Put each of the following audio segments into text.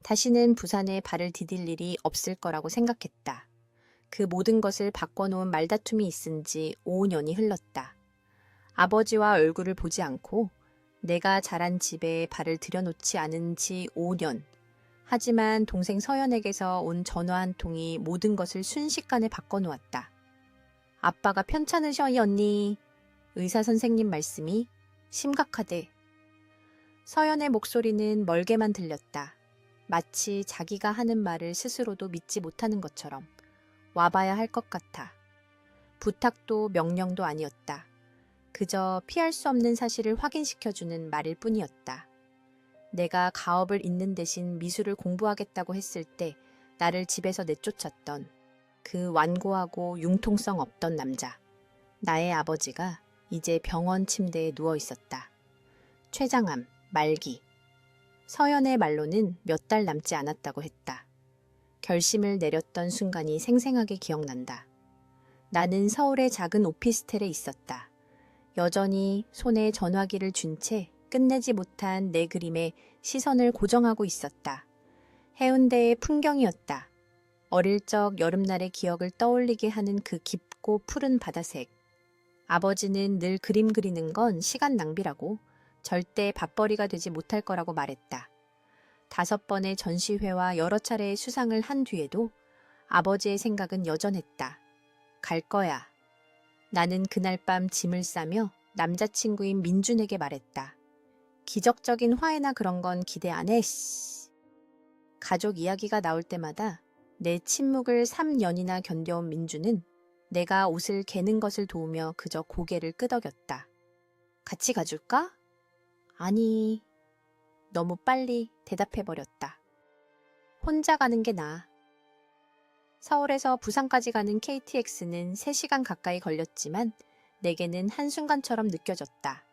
다시는 부산에 발을 디딜 일이 없을 거라고 생각했다. 그 모든 것을 바꿔놓은 말다툼이 있은 지 5년이 흘렀다. 아버지와 얼굴을 보지 않고 내가 자란 집에 발을 들여놓지 않은 지 5년. 하지만 동생 서연에게서 온 전화 한 통이 모든 것을 순식간에 바꿔놓았다. 아빠가 편찮으셔, 이 언니. 의사 선생님 말씀이 심각하대. 서연의 목소리는 멀게만 들렸다. 마치 자기가 하는 말을 스스로도 믿지 못하는 것처럼 와봐야 할 것 같아. 부탁도 명령도 아니었다. 그저 피할 수 없는 사실을 확인시켜주는 말일 뿐이었다. 내가 가업을 잇는 대신 미술을 공부하겠다고 했을 때 나를 집에서 내쫓았던 그 완고하고 융통성 없던 남자. 나의 아버지가 이제 병원 침대에 누워 있었다. 췌장암, 말기. 서연의 말로는 몇 달 남지 않았다고 했다. 결심을 내렸던 순간이 생생하게 기억난다. 나는 서울의 작은 오피스텔에 있었다. 여전히 손에 전화기를 쥔 채 끝내지 못한 내 그림에 시선을 고정하고 있었다. 해운대의 풍경이었다. 어릴 적 여름날의 기억을 떠올리게 하는 그 깊고 푸른 바다색. 아버지는 늘 그림 그리는 건 시간 낭비라고 절대 밥벌이가 되지 못할 거라고 말했다. 5번의 전시회와 여러 차례의 수상을 한 뒤에도 아버지의 생각은 여전했다. 갈 거야. 나는 그날 밤 짐을 싸며 남자친구인 민준에게 말했다. 기적적인 화해나 그런 건 기대 안 해. 씨. 가족 이야기가 나올 때마다 내 침묵을 3년이나 견뎌온 민준은 내가 옷을 개는 것을 도우며 그저 고개를 끄덕였다. 같이 가줄까? 아니, 너무 빨리 대답해버렸다. 혼자 가는 게 나아. 서울에서 부산까지 가는 KTX는 3시간 가까이 걸렸지만 내게는 한순간처럼 느껴졌다.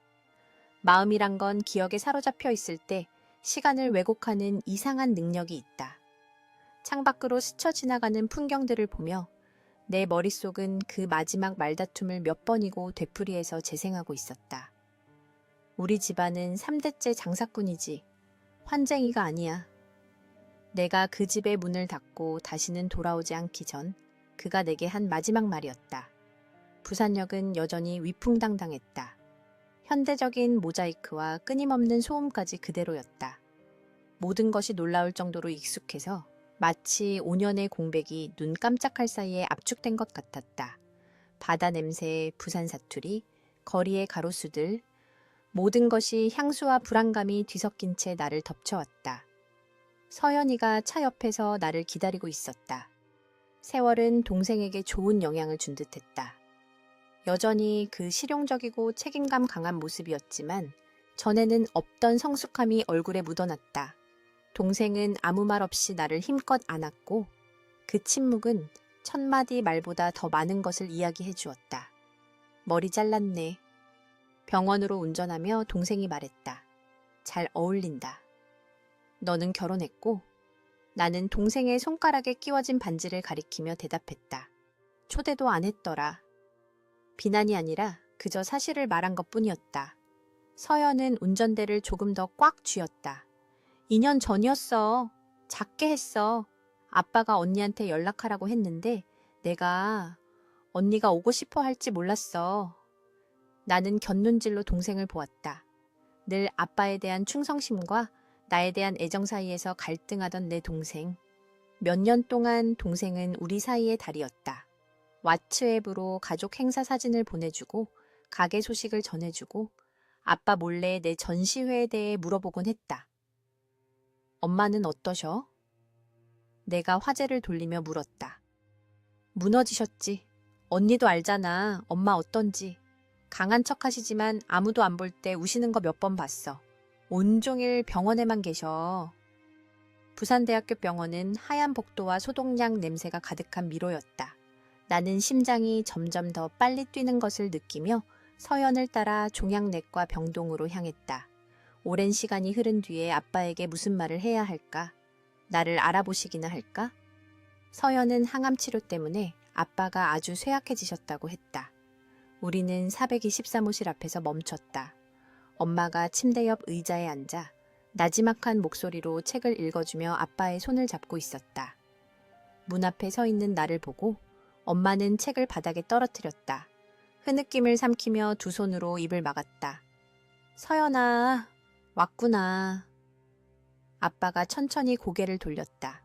마음이란 건 기억에 사로잡혀 있을 때 시간을 왜곡하는 이상한 능력이 있다. 창밖으로 스쳐 지나가는 풍경들을 보며 내 머릿속은 그 마지막 말다툼을 몇 번이고 되풀이해서 재생하고 있었다. 우리 집안은 3대째 장사꾼이지 환쟁이가 아니야. 내가 그 집의 문을 닫고 다시는 돌아오지 않기 전 그가 내게 한 마지막 말이었다. 부산역은 여전히 위풍당당했다. 현대적인 모자이크와 끊임없는 소음까지 그대로였다. 모든 것이 놀라울 정도로 익숙해서 마치 5년의 공백이 눈 깜짝할 사이에 압축된 것 같았다. 바다 냄새, 부산 사투리, 거리의 가로수들, 모든 것이 향수와 불안감이 뒤섞인 채 나를 덮쳐왔다. 서연이가 차 옆에서 나를 기다리고 있었다. 세월은 동생에게 좋은 영향을 준 듯했다. 여전히 그 실용적이고 책임감 강한 모습이었지만 전에는 없던 성숙함이 얼굴에 묻어났다. 동생은 아무 말 없이 나를 힘껏 안았고 그 침묵은 1000마디 말보다 더 많은 것을 이야기해 주었다. 머리 잘랐네. 병원으로 운전하며 동생이 말했다. 잘 어울린다. 너는 결혼했고 나는 동생의 손가락에 끼워진 반지를 가리키며 대답했다. 초대도 안 했더라. 비난이 아니라 그저 사실을 말한 것뿐이었다. 서연은 운전대를 조금 더 꽉 쥐었다. 2년 전이었어. 작게 했어. 아빠가 언니한테 연락하라고 했는데 내가 언니가 오고 싶어 할지 몰랐어. 나는 곁눈질로 동생을 보았다. 늘 아빠에 대한 충성심과 나에 대한 애정 사이에서 갈등하던 내 동생. 몇 년 동안 동생은 우리 사이의 달이었다. 왓츠앱으로 가족 행사 사진을 보내주고 가게 소식을 전해주고 아빠 몰래 내 전시회에 대해 물어보곤 했다. 엄마는 어떠셔? 내가 화제를 돌리며 물었다. 무너지셨지. 언니도 알잖아. 엄마 어떤지. 강한 척 하시지만 아무도 안 볼 때 우시는 거 몇 번 봤어. 온종일 병원에만 계셔. 부산대학교 병원은 하얀 복도와 소독약 냄새가 가득한 미로였다. 나는 심장이 점점 더 빨리 뛰는 것을 느끼며 서연을 따라 종양내과 병동으로 향했다. 오랜 시간이 흐른 뒤에 아빠에게 무슨 말을 해야 할까? 나를 알아보시기나 할까? 서연은 항암 치료 때문에 아빠가 아주 쇠약해지셨다고 했다. 우리는 423호실 앞에서 멈췄다. 엄마가 침대 옆 의자에 앉아 나지막한 목소리로 책을 읽어주며 아빠의 손을 잡고 있었다. 문 앞에 서 있는 나를 보고 엄마는 책을 바닥에 떨어뜨렸다. 흐느낌을 삼키며 두 손으로 입을 막았다. 서연아, 왔구나. 아빠가 천천히 고개를 돌렸다.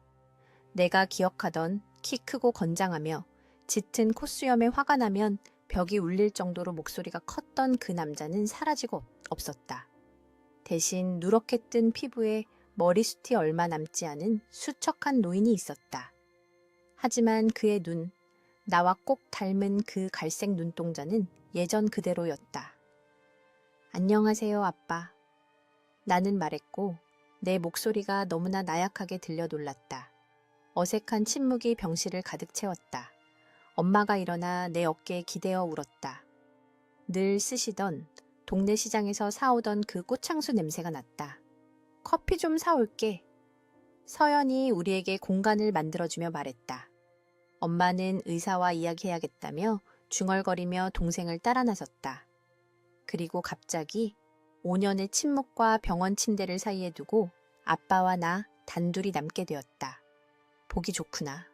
내가 기억하던 키 크고 건장하며 짙은 콧수염에 화가 나면 벽이 울릴 정도로 목소리가 컸던 그 남자는 사라지고 없었다. 대신 누렇게 뜬 피부에 머리숱이 얼마 남지 않은 수척한 노인이 있었다. 하지만 그의 눈, 나와 꼭 닮은 그 갈색 눈동자는 예전 그대로였다. 안녕하세요, 아빠. 나는 말했고 내 목소리가 너무나 나약하게 들려 놀랐다. 어색한 침묵이 병실을 가득 채웠다. 엄마가 일어나 내 어깨에 기대어 울었다. 늘 쓰시던 동네 시장에서 사오던 그 꽃향수 냄새가 났다. 커피 좀 사올게. 서연이 우리에게 공간을 만들어주며 말했다. 엄마는 의사와 이야기해야겠다며 중얼거리며 동생을 따라 나섰다. 그리고 갑자기 5년의 침묵과 병원 침대를 사이에 두고 아빠와 나 단둘이 남게 되었다. 보기 좋구나.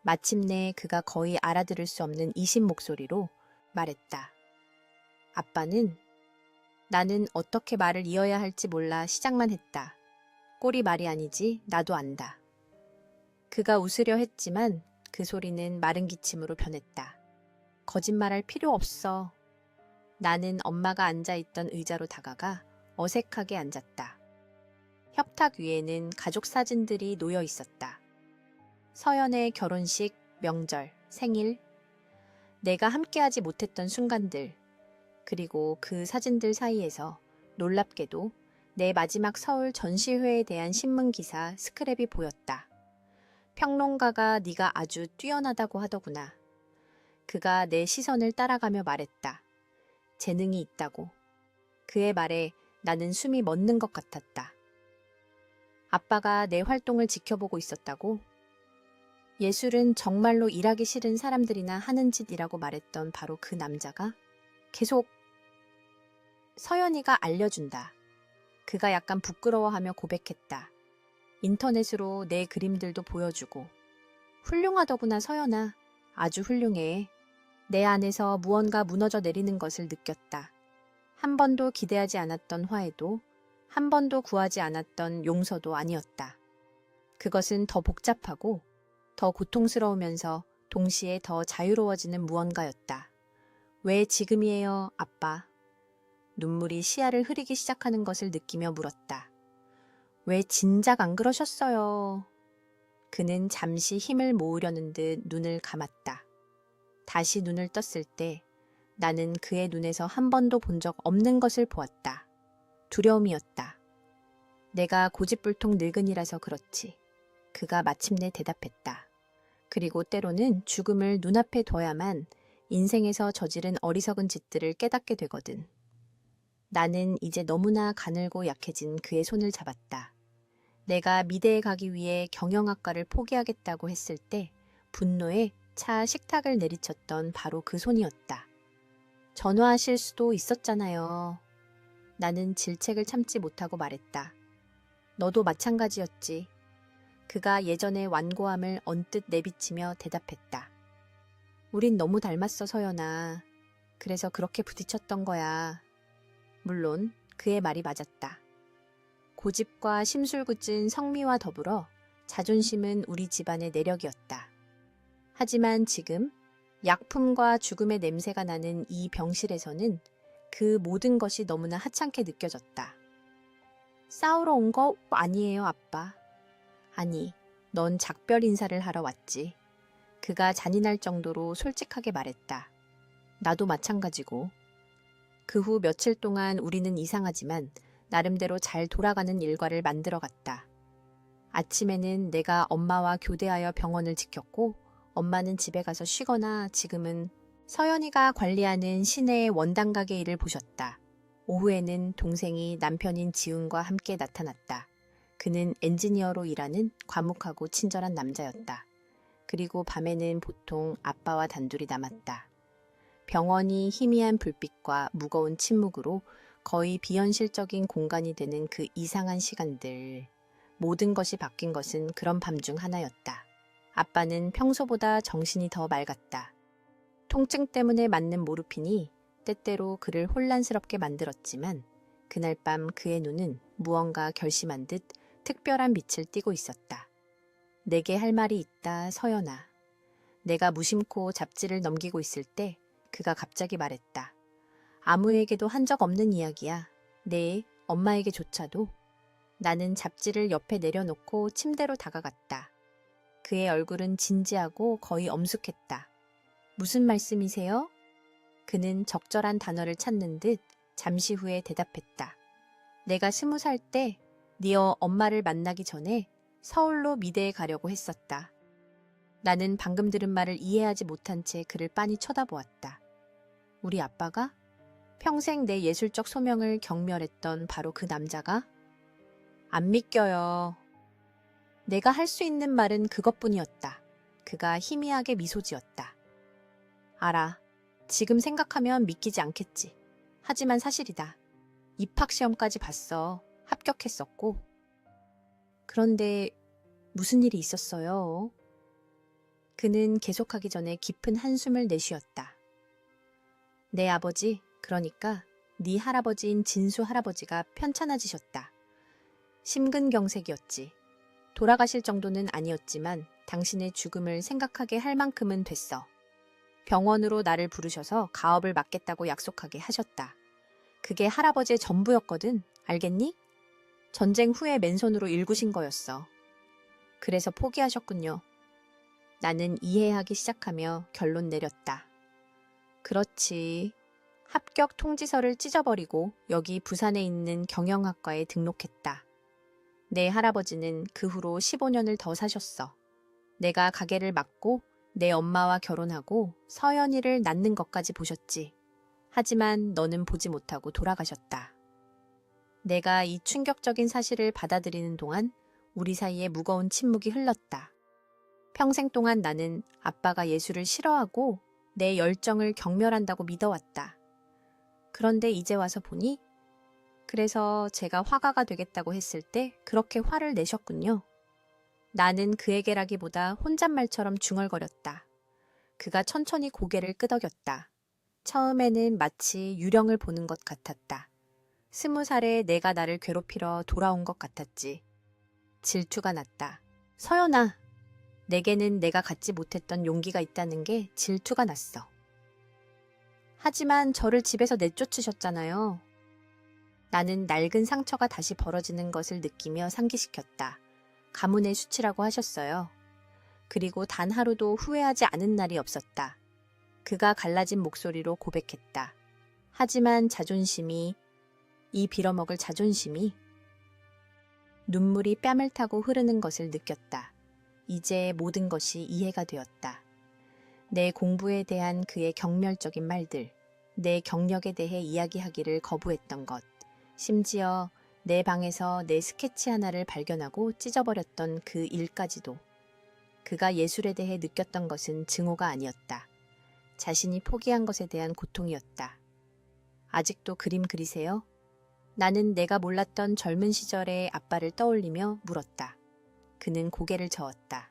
마침내 그가 거의 알아들을 수 없는 이심 목소리로 말했다. 아빠는 나는 어떻게 말을 이어야 할지 몰라 시작만 했다. 꼴이 말이 아니지 나도 안다. 그가 웃으려 했지만 그 소리는 마른 기침으로 변했다. 거짓말할 필요 없어. 나는 엄마가 앉아있던 의자로 다가가 어색하게 앉았다. 협탁 위에는 가족 사진들이 놓여 있었다. 서연의 결혼식, 명절, 생일, 내가 함께하지 못했던 순간들, 그리고 그 사진들 사이에서 놀랍게도 내 마지막 서울 전시회에 대한 신문기사 스크랩이 보였다. 평론가가 네가 아주 뛰어나다고 하더구나. 그가 내 시선을 따라가며 말했다. 재능이 있다고. 그의 말에 나는 숨이 멎는 것 같았다. 아빠가 내 활동을 지켜보고 있었다고? 예술은 정말로 일하기 싫은 사람들이나 하는 짓이라고 말했던 바로 그 남자가 계속 서연이가 알려준다. 그가 약간 부끄러워하며 고백했다. 인터넷으로 내 그림들도 보여주고. 훌륭하더구나 서연아. 아주 훌륭해. 내 안에서 무언가 무너져 내리는 것을 느꼈다. 한 번도 기대하지 않았던 화해도, 한 번도 구하지 않았던 용서도 아니었다. 그것은 더 복잡하고 더 고통스러우면서 동시에 더 자유로워지는 무언가였다. 왜 지금이에요, 아빠? 눈물이 시야를 흐리기 시작하는 것을 느끼며 물었다. 왜 진작 안 그러셨어요? 그는 잠시 힘을 모으려는 듯 눈을 감았다. 다시 눈을 떴을 때 나는 그의 눈에서 한 번도 본 적 없는 것을 보았다. 두려움이었다. 내가 고집불통 늙은이라서 그렇지. 그가 마침내 대답했다. 그리고 때로는 죽음을 눈앞에 둬야만 인생에서 저지른 어리석은 짓들을 깨닫게 되거든. 나는 이제 너무나 가늘고 약해진 그의 손을 잡았다. 내가 미대에 가기 위해 경영학과를 포기하겠다고 했을 때 분노에 차 식탁을 내리쳤던 바로 그 손이었다. 전화하실 수도 있었잖아요. 나는 질책을 참지 못하고 말했다. 너도 마찬가지였지. 그가 예전의 완고함을 언뜻 내비치며 대답했다. 우린 너무 닮았어, 서연아. 그래서 그렇게 부딪혔던 거야. 물론 그의 말이 맞았다. 고집과 심술궂은 성미와 더불어 자존심은 우리 집안의 내력이었다. 하지만 지금 약품과 죽음의 냄새가 나는 이 병실에서는 그 모든 것이 너무나 하찮게 느껴졌다. 싸우러 온 거 아니에요, 아빠. 아니, 넌 작별 인사를 하러 왔지. 그가 잔인할 정도로 솔직하게 말했다. 나도 마찬가지고. 그 후 며칠 동안 우리는 이상하지만 나름대로 잘 돌아가는 일과를 만들어갔다. 아침에는 내가 엄마와 교대하여 병원을 지켰고 엄마는 집에 가서 쉬거나 지금은 서연이가 관리하는 시내의 원단 가게 일을 보셨다. 오후에는 동생이 남편인 지훈과 함께 나타났다. 그는 엔지니어로 일하는 과묵하고 친절한 남자였다. 그리고 밤에는 보통 아빠와 단둘이 남았다. 병원이 희미한 불빛과 무거운 침묵으로 거의 비현실적인 공간이 되는 그 이상한 시간들. 모든 것이 바뀐 것은 그런 밤 중 하나였다. 아빠는 평소보다 정신이 더 맑았다. 통증 때문에 맞는 모르핀이 때때로 그를 혼란스럽게 만들었지만 그날 밤 그의 눈은 무언가 결심한 듯 특별한 빛을 띠고 있었다. 내게 할 말이 있다, 서연아. 내가 무심코 잡지를 넘기고 있을 때 그가 갑자기 말했다. 아무에게도 한 적 없는 이야기야. 네, 엄마에게조차도. 나는 잡지를 옆에 내려놓고 침대로 다가갔다. 그의 얼굴은 진지하고 거의 엄숙했다. 무슨 말씀이세요? 그는 적절한 단어를 찾는 듯 잠시 후에 대답했다. 내가 20살 때 네 엄마를 만나기 전에 서울로 미대에 가려고 했었다. 나는 방금 들은 말을 이해하지 못한 채 그를 빤히 쳐다보았다. 우리 아빠가? 평생 내 예술적 소명을 경멸했던 바로 그 남자가? 안 믿겨요. 내가 할 수 있는 말은 그것뿐이었다. 그가 희미하게 미소 지었다. 알아. 지금 생각하면 믿기지 않겠지. 하지만 사실이다. 입학시험까지 봤어. 합격했었고. 그런데 무슨 일이 있었어요? 그는 계속하기 전에 깊은 한숨을 내쉬었다. 내 아버지, 그러니까 네 할아버지인 진수 할아버지가 편찮아지셨다. 심근경색이었지. 돌아가실 정도는 아니었지만 당신의 죽음을 생각하게 할 만큼은 됐어. 병원으로 나를 부르셔서 가업을 맡겠다고 약속하게 하셨다. 그게 할아버지의 전부였거든. 알겠니? 전쟁 후에 맨손으로 일구신 거였어. 그래서 포기하셨군요. 나는 이해하기 시작하며 결론 내렸다. 그렇지. 합격 통지서를 찢어버리고 여기 부산에 있는 경영학과에 등록했다. 내 할아버지는 그 후로 15년을 더 사셨어. 내가 가게를 맡고 내 엄마와 결혼하고 서연이를 낳는 것까지 보셨지. 하지만 너는 보지 못하고 돌아가셨다. 내가 이 충격적인 사실을 받아들이는 동안 우리 사이에 무거운 침묵이 흘렀다. 평생 동안 나는 아빠가 예술을 싫어하고 내 열정을 경멸한다고 믿어왔다. 그런데 이제 와서 보니 그래서 제가 화가가 되겠다고 했을 때 그렇게 화를 내셨군요. 나는 그에게라기보다 혼잣말처럼 중얼거렸다. 그가 천천히 고개를 끄덕였다. 처음에는 마치 유령을 보는 것 같았다. 20살에 내가 나를 괴롭히러 돌아온 것 같았지. 질투가 났다. 서연아, 내게는 내가 갖지 못했던 용기가 있다는 게 질투가 났어. 하지만 저를 집에서 내쫓으셨잖아요. 나는 낡은 상처가 다시 벌어지는 것을 느끼며 상기시켰다. 가문의 수치라고 하셨어요. 그리고 단 하루도 후회하지 않은 날이 없었다. 그가 갈라진 목소리로 고백했다. 하지만 자존심이, 이 빌어먹을 자존심이 눈물이 뺨을 타고 흐르는 것을 느꼈다. 이제 모든 것이 이해가 되었다. 내 공부에 대한 그의 경멸적인 말들, 내 경력에 대해 이야기하기를 거부했던 것, 심지어 내 방에서 내 스케치 하나를 발견하고 찢어버렸던 그 일까지도. 그가 예술에 대해 느꼈던 것은 증오가 아니었다. 자신이 포기한 것에 대한 고통이었다. 아직도 그림 그리세요? 나는 내가 몰랐던 젊은 시절의 아빠를 떠올리며 물었다. 그는 고개를 저었다.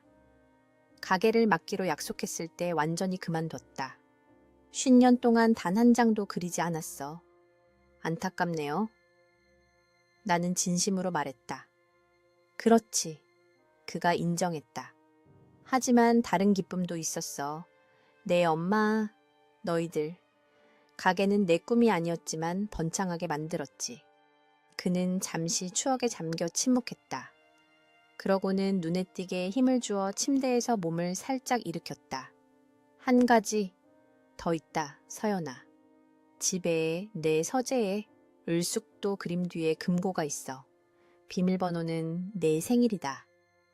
가게를 맡기로 약속했을 때 완전히 그만뒀다. 50년 동안 단 한 장도 그리지 않았어. 안타깝네요. 나는 진심으로 말했다. 그렇지. 그가 인정했다. 하지만 다른 기쁨도 있었어. 내 엄마, 너희들. 가게는 내 꿈이 아니었지만 번창하게 만들었지. 그는 잠시 추억에 잠겨 침묵했다. 그러고는 눈에 띄게 힘을 주어 침대에서 몸을 살짝 일으켰다. 한 가지 더 있다, 서연아. 집에 내 서재에 을숙도 그림 뒤에 금고가 있어. 비밀번호는 내 생일이다.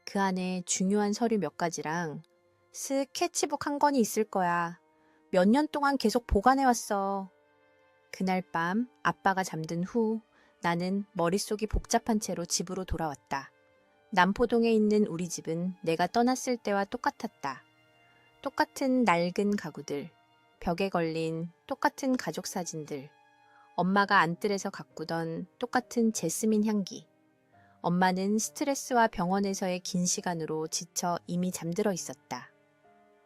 그 안에 중요한 서류 몇 가지랑 스케치북 한 권이 있을 거야. 몇 년 동안 계속 보관해왔어. 그날 밤 아빠가 잠든 후 나는 머릿속이 복잡한 채로 집으로 돌아왔다. 남포동에 있는 우리 집은 내가 떠났을 때와 똑같았다. 똑같은 낡은 가구들, 벽에 걸린 똑같은 가족 사진들. 엄마가 안뜰에서 가꾸던 똑같은 제스민 향기. 엄마는 스트레스와 병원에서의 긴 시간으로 지쳐 이미 잠들어 있었다.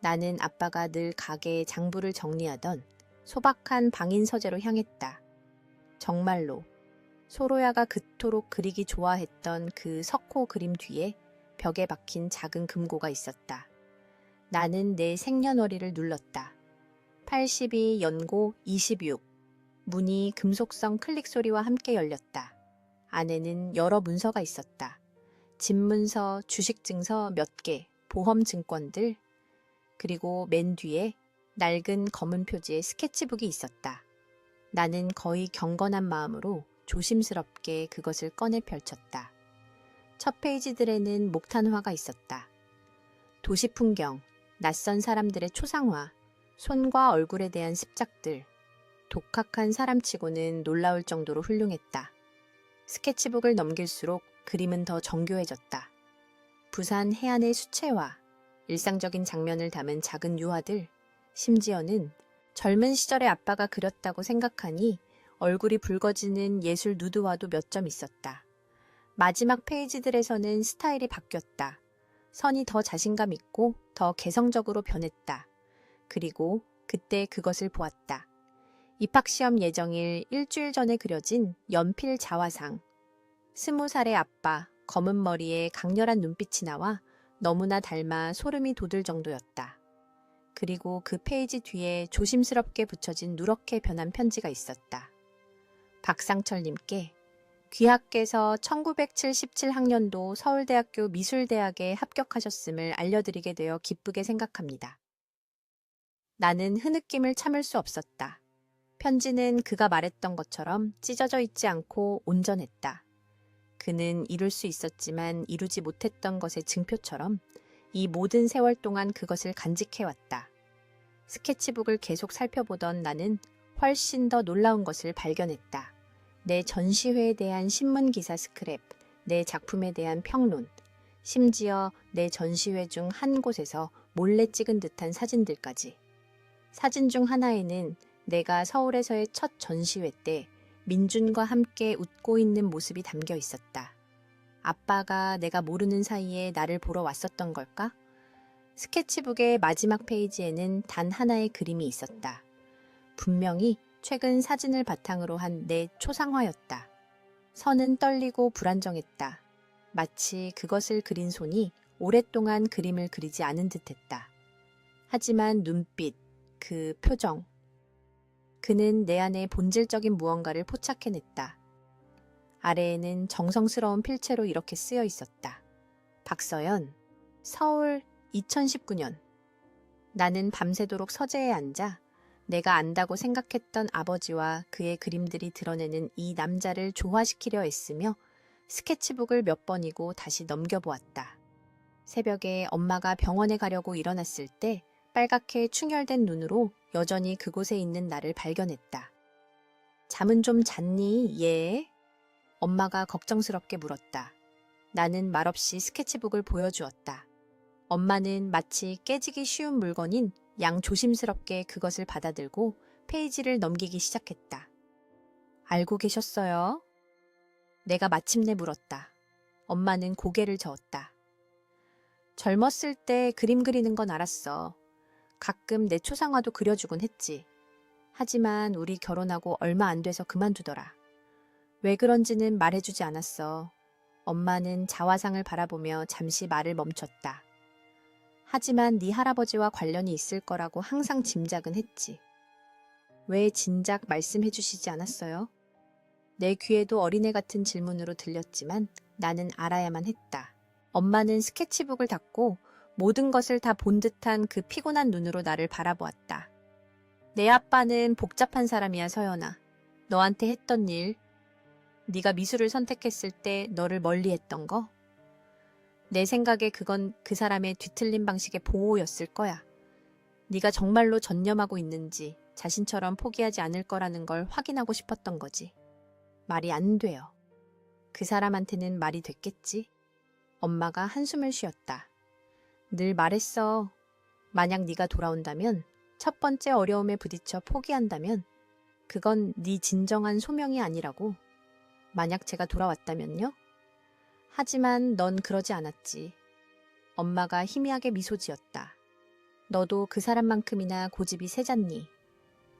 나는 아빠가 늘 가게에 장부를 정리하던 소박한 방인 서재로 향했다. 정말로 소로야가 그토록 그리기 좋아했던 그 석호 그림 뒤에 벽에 박힌 작은 금고가 있었다. 나는 내 생년월일을 눌렀다. 82 연고 26. 문이 금속성 클릭 소리와 함께 열렸다. 안에는 여러 문서가 있었다. 집문서, 주식증서 몇 개, 보험증권들, 그리고 맨 뒤에 낡은 검은 표지의 스케치북이 있었다. 나는 거의 경건한 마음으로 조심스럽게 그것을 꺼내 펼쳤다. 첫 페이지들에는 목탄화가 있었다. 도시 풍경, 낯선 사람들의 초상화, 손과 얼굴에 대한 습작들, 독학한 사람치고는 놀라울 정도로 훌륭했다. 스케치북을 넘길수록 그림은 더 정교해졌다. 부산 해안의 수채화, 일상적인 장면을 담은 작은 유화들, 심지어는 젊은 시절의 아빠가 그렸다고 생각하니 얼굴이 붉어지는 예술 누드화도 몇 점 있었다. 마지막 페이지들에서는 스타일이 바뀌었다. 선이 더 자신감 있고 더 개성적으로 변했다. 그리고 그때 그것을 보았다. 입학시험 예정일 일주일 전에 그려진 연필 자화상. 20살의 아빠, 검은 머리에 강렬한 눈빛이 나와 너무나 닮아 소름이 돋을 정도였다. 그리고 그 페이지 뒤에 조심스럽게 붙여진 누렇게 변한 편지가 있었다. 박상철님께 귀하께서 1977학년도 서울대학교 미술대학에 합격하셨음을 알려드리게 되어 기쁘게 생각합니다. 나는 흐느낌을 참을 수 없었다. 편지는 그가 말했던 것처럼 찢어져 있지 않고 온전했다. 그는 이룰 수 있었지만 이루지 못했던 것의 증표처럼 이 모든 세월 동안 그것을 간직해왔다. 스케치북을 계속 살펴보던 나는 훨씬 더 놀라운 것을 발견했다. 내 전시회에 대한 신문기사 스크랩, 내 작품에 대한 평론, 심지어 내 전시회 중 한 곳에서 몰래 찍은 듯한 사진들까지. 사진 중 하나에는 내가 서울에서의 첫 전시회 때 민준과 함께 웃고 있는 모습이 담겨 있었다. 아빠가 내가 모르는 사이에 나를 보러 왔었던 걸까? 스케치북의 마지막 페이지에는 단 하나의 그림이 있었다. 분명히 최근 사진을 바탕으로 한 내 초상화였다. 선은 떨리고 불안정했다. 마치 그것을 그린 손이 오랫동안 그림을 그리지 않은 듯했다. 하지만 눈빛, 그 표정. 그는 내 안에 본질적인 무언가를 포착해냈다. 아래에는 정성스러운 필체로 이렇게 쓰여 있었다. 박서연, 서울 2019년. 나는 밤새도록 서재에 앉아 내가 안다고 생각했던 아버지와 그의 그림들이 드러내는 이 남자를 조화시키려 애쓰며 스케치북을 몇 번이고 다시 넘겨보았다. 새벽에 엄마가 병원에 가려고 일어났을 때 빨갛게 충혈된 눈으로 여전히 그곳에 있는 나를 발견했다. 잠은 좀 잤니, 얘? 엄마가 걱정스럽게 물었다. 나는 말없이 스케치북을 보여주었다. 엄마는 마치 깨지기 쉬운 물건인 양 조심스럽게 그것을 받아들고 페이지를 넘기기 시작했다. 알고 계셨어요? 내가 마침내 물었다. 엄마는 고개를 저었다. 젊었을 때 그림 그리는 건 알았어. 가끔 내 초상화도 그려주곤 했지. 하지만 우리 결혼하고 얼마 안 돼서 그만두더라. 왜 그런지는 말해주지 않았어. 엄마는 자화상을 바라보며 잠시 말을 멈췄다. 하지만 네 할아버지와 관련이 있을 거라고 항상 짐작은 했지. 왜 진작 말씀해 주시지 않았어요? 내 귀에도 어린애 같은 질문으로 들렸지만 나는 알아야만 했다. 엄마는 스케치북을 닫고 모든 것을 다 본 듯한 그 피곤한 눈으로 나를 바라보았다. 내 아빠는 복잡한 사람이야, 서연아. 너한테 했던 일, 네가 미술을 선택했을 때 너를 멀리했던 거? 내 생각에 그건 그 사람의 뒤틀린 방식의 보호였을 거야. 네가 정말로 전념하고 있는지 자신처럼 포기하지 않을 거라는 걸 확인하고 싶었던 거지. 말이 안 돼요. 그 사람한테는 말이 됐겠지? 엄마가 한숨을 쉬었다. 늘 말했어. 만약 네가 돌아온다면, 첫 번째 어려움에 부딪혀 포기한다면 그건 네 진정한 소명이 아니라고. 만약 제가 돌아왔다면요? 하지만 넌 그러지 않았지. 엄마가 희미하게 미소 지었다. 너도 그 사람만큼이나 고집이 세잖니.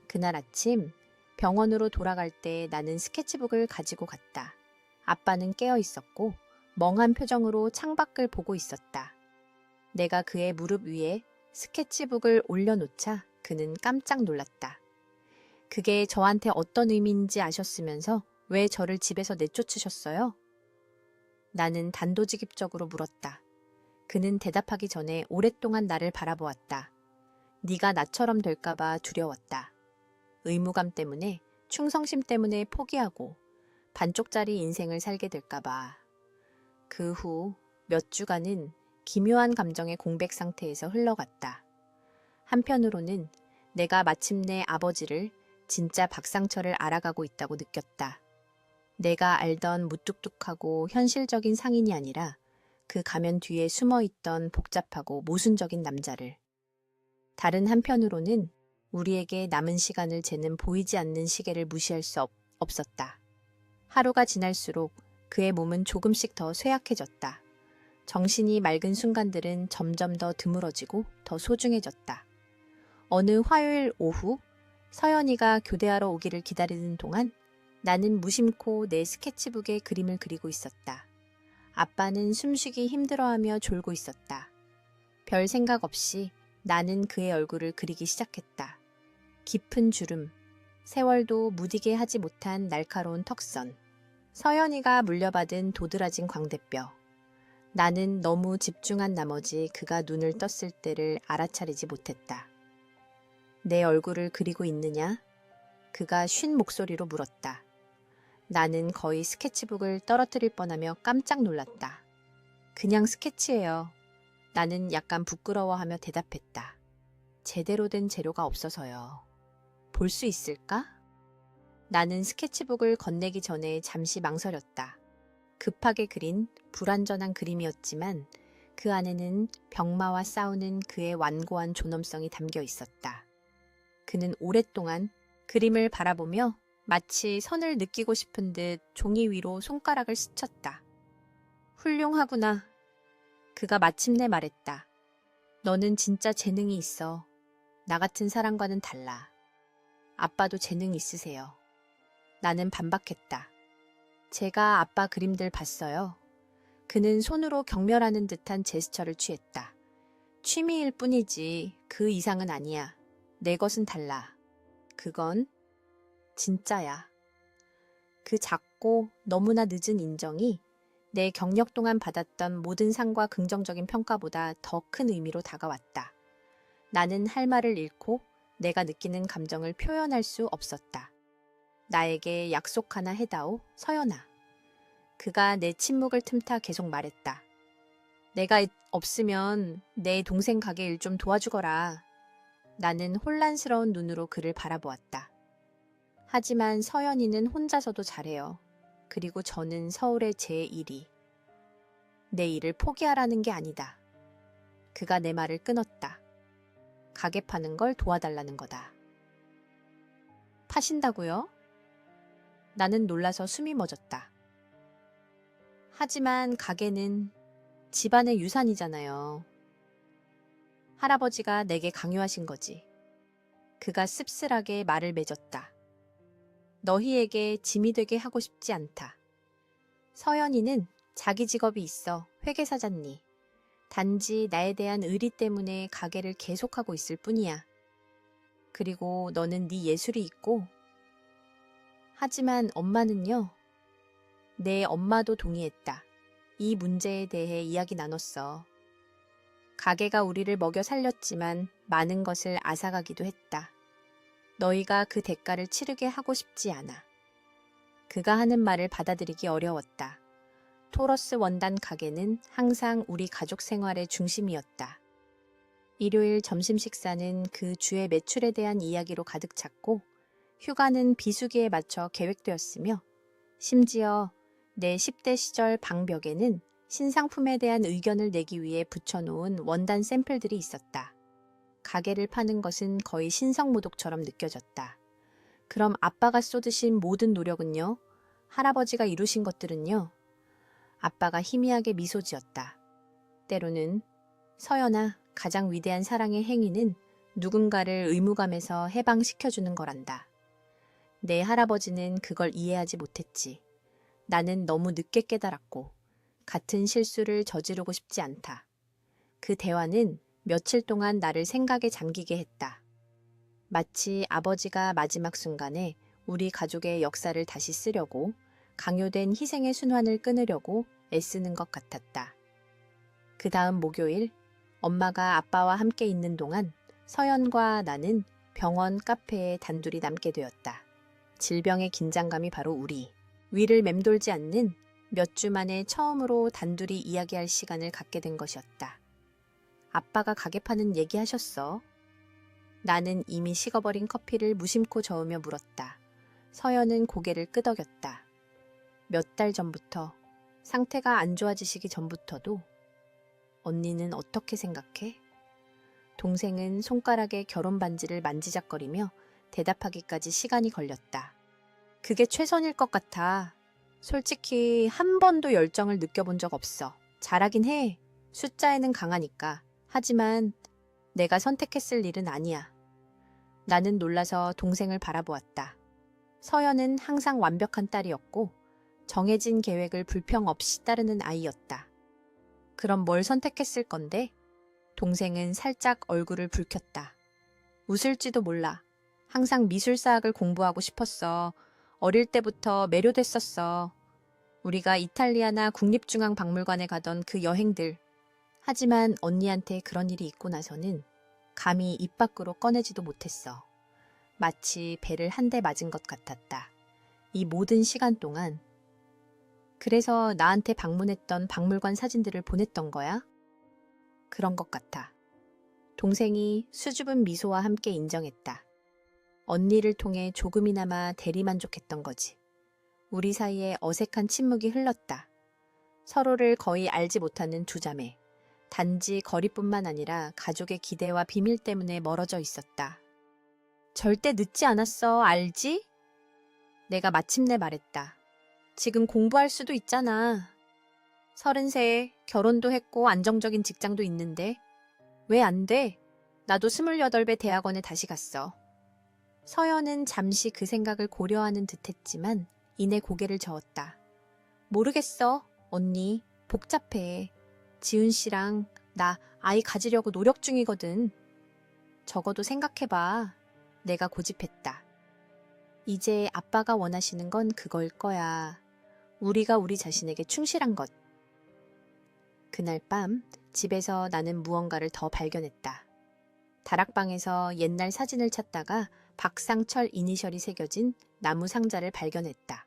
그날 아침 병원으로 돌아갈 때 나는 스케치북을 가지고 갔다. 아빠는 깨어 있었고 멍한 표정으로 창밖을 보고 있었다. 내가 그의 무릎 위에 스케치북을 올려놓자 그는 깜짝 놀랐다. 그게 저한테 어떤 의미인지 아셨으면서 왜 저를 집에서 내쫓으셨어요? 나는 단도직입적으로 물었다. 그는 대답하기 전에 오랫동안 나를 바라보았다. 네가 나처럼 될까봐 두려웠다. 의무감 때문에, 충성심 때문에 포기하고 반쪽짜리 인생을 살게 될까봐. 그 후 몇 주간은 기묘한 감정의 공백 상태에서 흘러갔다. 한편으로는 내가 마침내 아버지를 진짜 박상철을 알아가고 있다고 느꼈다. 내가 알던 무뚝뚝하고 현실적인 상인이 아니라 그 가면 뒤에 숨어있던 복잡하고 모순적인 남자를. 다른 한편으로는 우리에게 남은 시간을 재는 보이지 않는 시계를 무시할 수 없었다. 하루가 지날수록 그의 몸은 조금씩 더 쇠약해졌다. 정신이 맑은 순간들은 점점 더 드물어지고 더 소중해졌다. 어느 화요일 오후 서연이가 교대하러 오기를 기다리는 동안 나는 무심코 내 스케치북에 그림을 그리고 있었다. 아빠는 숨쉬기 힘들어하며 졸고 있었다. 별 생각 없이 나는 그의 얼굴을 그리기 시작했다. 깊은 주름, 세월도 무디게 하지 못한 날카로운 턱선, 서연이가 물려받은 도드라진 광대뼈. 나는 너무 집중한 나머지 그가 눈을 떴을 때를 알아차리지 못했다. 내 얼굴을 그리고 있느냐? 그가 쉰 목소리로 물었다. 나는 거의 스케치북을 떨어뜨릴 뻔하며 깜짝 놀랐다. 그냥 스케치예요. 나는 약간 부끄러워하며 대답했다. 제대로 된 재료가 없어서요. 볼 수 있을까? 나는 스케치북을 건네기 전에 잠시 망설였다. 급하게 그린 불완전한 그림이었지만 그 안에는 병마와 싸우는 그의 완고한 존엄성이 담겨 있었다. 그는 오랫동안 그림을 바라보며 마치 선을 느끼고 싶은 듯 종이 위로 손가락을 스쳤다. 훌륭하구나. 그가 마침내 말했다. 너는 진짜 재능이 있어. 나 같은 사람과는 달라. 아빠도 재능 있으세요. 나는 반박했다. 제가 아빠 그림들 봤어요. 그는 손으로 경멸하는 듯한 제스처를 취했다. 취미일 뿐이지 그 이상은 아니야. 내 것은 달라. 그건 진짜야. 그 작고 너무나 늦은 인정이 내 경력 동안 받았던 모든 상과 긍정적인 평가보다 더 큰 의미로 다가왔다. 나는 할 말을 잃고 내가 느끼는 감정을 표현할 수 없었다. 나에게 약속 하나 해다오, 서연아. 그가 내 침묵을 틈타 계속 말했다. 내가 없으면 내 동생 가게 일 좀 도와주거라. 나는 혼란스러운 눈으로 그를 바라보았다. 하지만 서연이는 혼자서도 잘해요. 그리고 저는 서울의 제1위. 내 일을 포기하라는 게 아니다. 그가 내 말을 끊었다. 가게 파는 걸 도와달라는 거다. 파신다고요? 나는 놀라서 숨이 멎었다. 하지만 가게는 집안의 유산이잖아요. 할아버지가 내게 강요하신 거지. 그가 씁쓸하게 말을 맺었다. 너희에게 짐이 되게 하고 싶지 않다. 서연이는 자기 직업이 있어 회계사잖니. 단지 나에 대한 의리 때문에 가게를 계속하고 있을 뿐이야. 그리고 너는 네 예술이 있고. 하지만 엄마는요. 내 엄마도 동의했다. 이 문제에 대해 이야기 나눴어. 가게가 우리를 먹여 살렸지만 많은 것을 앗아가기도 했다. 너희가 그 대가를 치르게 하고 싶지 않아. 그가 하는 말을 받아들이기 어려웠다. 토러스 원단 가게는 항상 우리 가족 생활의 중심이었다. 일요일 점심 식사는 그 주의 매출에 대한 이야기로 가득 찼고 휴가는 비수기에 맞춰 계획되었으며 심지어 내 10대 시절 방벽에는 신상품에 대한 의견을 내기 위해 붙여놓은 원단 샘플들이 있었다. 가게를 파는 것은 거의 신성모독처럼 느껴졌다. 그럼 아빠가 쏟으신 모든 노력은요? 할아버지가 이루신 것들은요? 아빠가 희미하게 미소 지었다. 때로는 서연아, 가장 위대한 사랑의 행위는 누군가를 의무감에서 해방시켜주는 거란다. 내 할아버지는 그걸 이해하지 못했지. 나는 너무 늦게 깨달았고 같은 실수를 저지르고 싶지 않다. 그 대화는 며칠 동안 나를 생각에 잠기게 했다. 마치 아버지가 마지막 순간에 우리 가족의 역사를 다시 쓰려고 강요된 희생의 순환을 끊으려고 애쓰는 것 같았다. 그 다음 목요일, 엄마가 아빠와 함께 있는 동안 서연과 나는 병원 카페에 단둘이 남게 되었다. 질병의 긴장감이 바로 우리. 위를 맴돌지 않는 몇 주 만에 처음으로 단둘이 이야기할 시간을 갖게 된 것이었다. 아빠가 가게 파는 얘기하셨어? 나는 이미 식어버린 커피를 무심코 저으며 물었다. 서연은 고개를 끄덕였다. 몇 달 전부터, 상태가 안 좋아지시기 전부터도. 언니는 어떻게 생각해? 동생은 손가락에 결혼 반지를 만지작거리며 대답하기까지 시간이 걸렸다. 그게 최선일 것 같아. 솔직히 한 번도 열정을 느껴본 적 없어. 잘하긴 해. 숫자에는 강하니까. 하지만 내가 선택했을 일은 아니야. 나는 놀라서 동생을 바라보았다. 서연은 항상 완벽한 딸이었고 정해진 계획을 불평 없이 따르는 아이였다. 그럼 뭘 선택했을 건데? 동생은 살짝 얼굴을 붉혔다. 웃을지도 몰라. 항상 미술사학을 공부하고 싶었어. 어릴 때부터 매료됐었어. 우리가 이탈리아나 국립중앙박물관에 가던 그 여행들. 하지만 언니한테 그런 일이 있고 나서는 감히 입 밖으로 꺼내지도 못했어. 마치 배를 한 대 맞은 것 같았다. 이 모든 시간 동안. 그래서 나한테 방문했던 박물관 사진들을 보냈던 거야? 그런 것 같아. 동생이 수줍은 미소와 함께 인정했다. 언니를 통해 조금이나마 대리만족했던 거지. 우리 사이에 어색한 침묵이 흘렀다. 서로를 거의 알지 못하는 두 자매. 단지 거리뿐만 아니라 가족의 기대와 비밀 때문에 멀어져 있었다. 절대 늦지 않았어, 알지? 내가 마침내 말했다. 지금 공부할 수도 있잖아. 33, 결혼도 했고 안정적인 직장도 있는데. 왜 안 돼? 나도 28배 대학원에 다시 갔어. 서연은 잠시 그 생각을 고려하는 듯 했지만 이내 고개를 저었다. 모르겠어, 언니. 복잡해. 지은 씨랑 나 아이 가지려고 노력 중이거든. 적어도 생각해봐. 내가 고집했다. 이제 아빠가 원하시는 건 그걸 거야. 우리가 우리 자신에게 충실한 것. 그날 밤 집에서 나는 무언가를 더 발견했다. 다락방에서 옛날 사진을 찾다가 박상철 이니셜이 새겨진 나무 상자를 발견했다.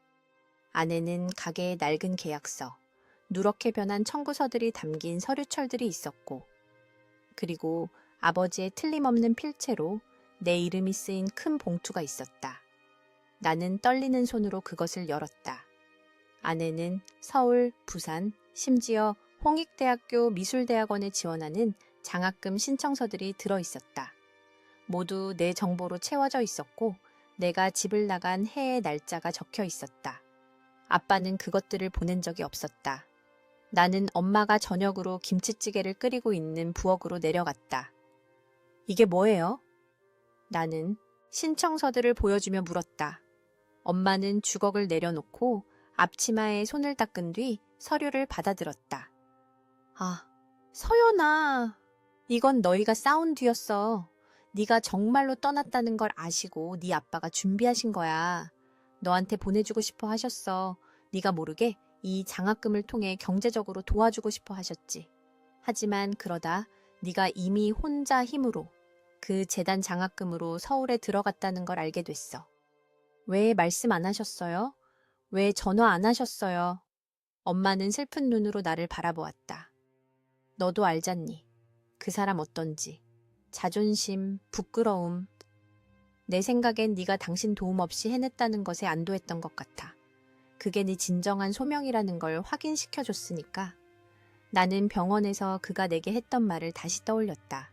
안에는 가게의 낡은 계약서, 누렇게 변한 청구서들이 담긴 서류철들이 있었고, 그리고 아버지의 틀림없는 필체로 내 이름이 쓰인 큰 봉투가 있었다. 나는 떨리는 손으로 그것을 열었다. 안에는 서울, 부산, 심지어 홍익대학교 미술대학원에 지원하는 장학금 신청서들이 들어있었다. 모두 내 정보로 채워져 있었고 내가 집을 나간 해의 날짜가 적혀 있었다. 아빠는 그것들을 보낸 적이 없었다. 나는 엄마가 저녁으로 김치찌개를 끓이고 있는 부엌으로 내려갔다. 이게 뭐예요? 나는 신청서들을 보여주며 물었다. 엄마는 주걱을 내려놓고 앞치마에 손을 닦은 뒤 서류를 받아들었다. 아, 서연아. 이건 너희가 싸운 뒤였어. 네가 정말로 떠났다는 걸 아시고 네 아빠가 준비하신 거야. 너한테 보내주고 싶어 하셨어. 네가 모르게 이 장학금을 통해 경제적으로 도와주고 싶어 하셨지. 하지만 그러다 네가 이미 혼자 힘으로 그 재단 장학금으로 서울에 들어갔다는 걸 알게 됐어. 왜 말씀 안 하셨어요? 왜 전화 안 하셨어요? 엄마는 슬픈 눈으로 나를 바라보았다. 너도 알잖니. 그 사람 어떤지. 자존심, 부끄러움. 내 생각엔 네가 당신 도움 없이 해냈다는 것에 안도했던 것 같아. 그게 네 진정한 소명이라는 걸 확인시켜줬으니까. 나는 병원에서 그가 내게 했던 말을 다시 떠올렸다.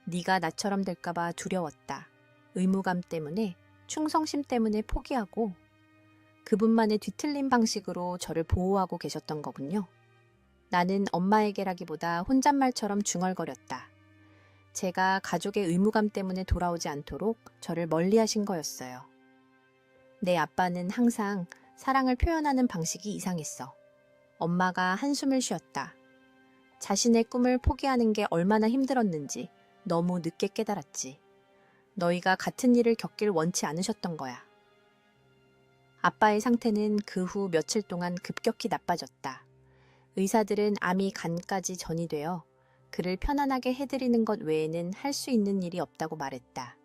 네가 나처럼 될까봐 두려웠다. 의무감 때문에 충성심 때문에 포기하고 그분만의 뒤틀린 방식으로 저를 보호하고 계셨던 거군요. 나는 엄마에게라기보다 혼잣말처럼 중얼거렸다. 제가 가족의 의무감 때문에 돌아오지 않도록 저를 멀리하신 거였어요. 내 아빠는 항상 사랑을 표현하는 방식이 이상했어. 엄마가 한숨을 쉬었다. 자신의 꿈을 포기하는 게 얼마나 힘들었는지 너무 늦게 깨달았지. 너희가 같은 일을 겪길 원치 않으셨던 거야. 아빠의 상태는 그 후 며칠 동안 급격히 나빠졌다. 의사들은 암이 간까지 전이되어 그를 편안하게 해드리는 것 외에는 할 수 있는 일이 없다고 말했다.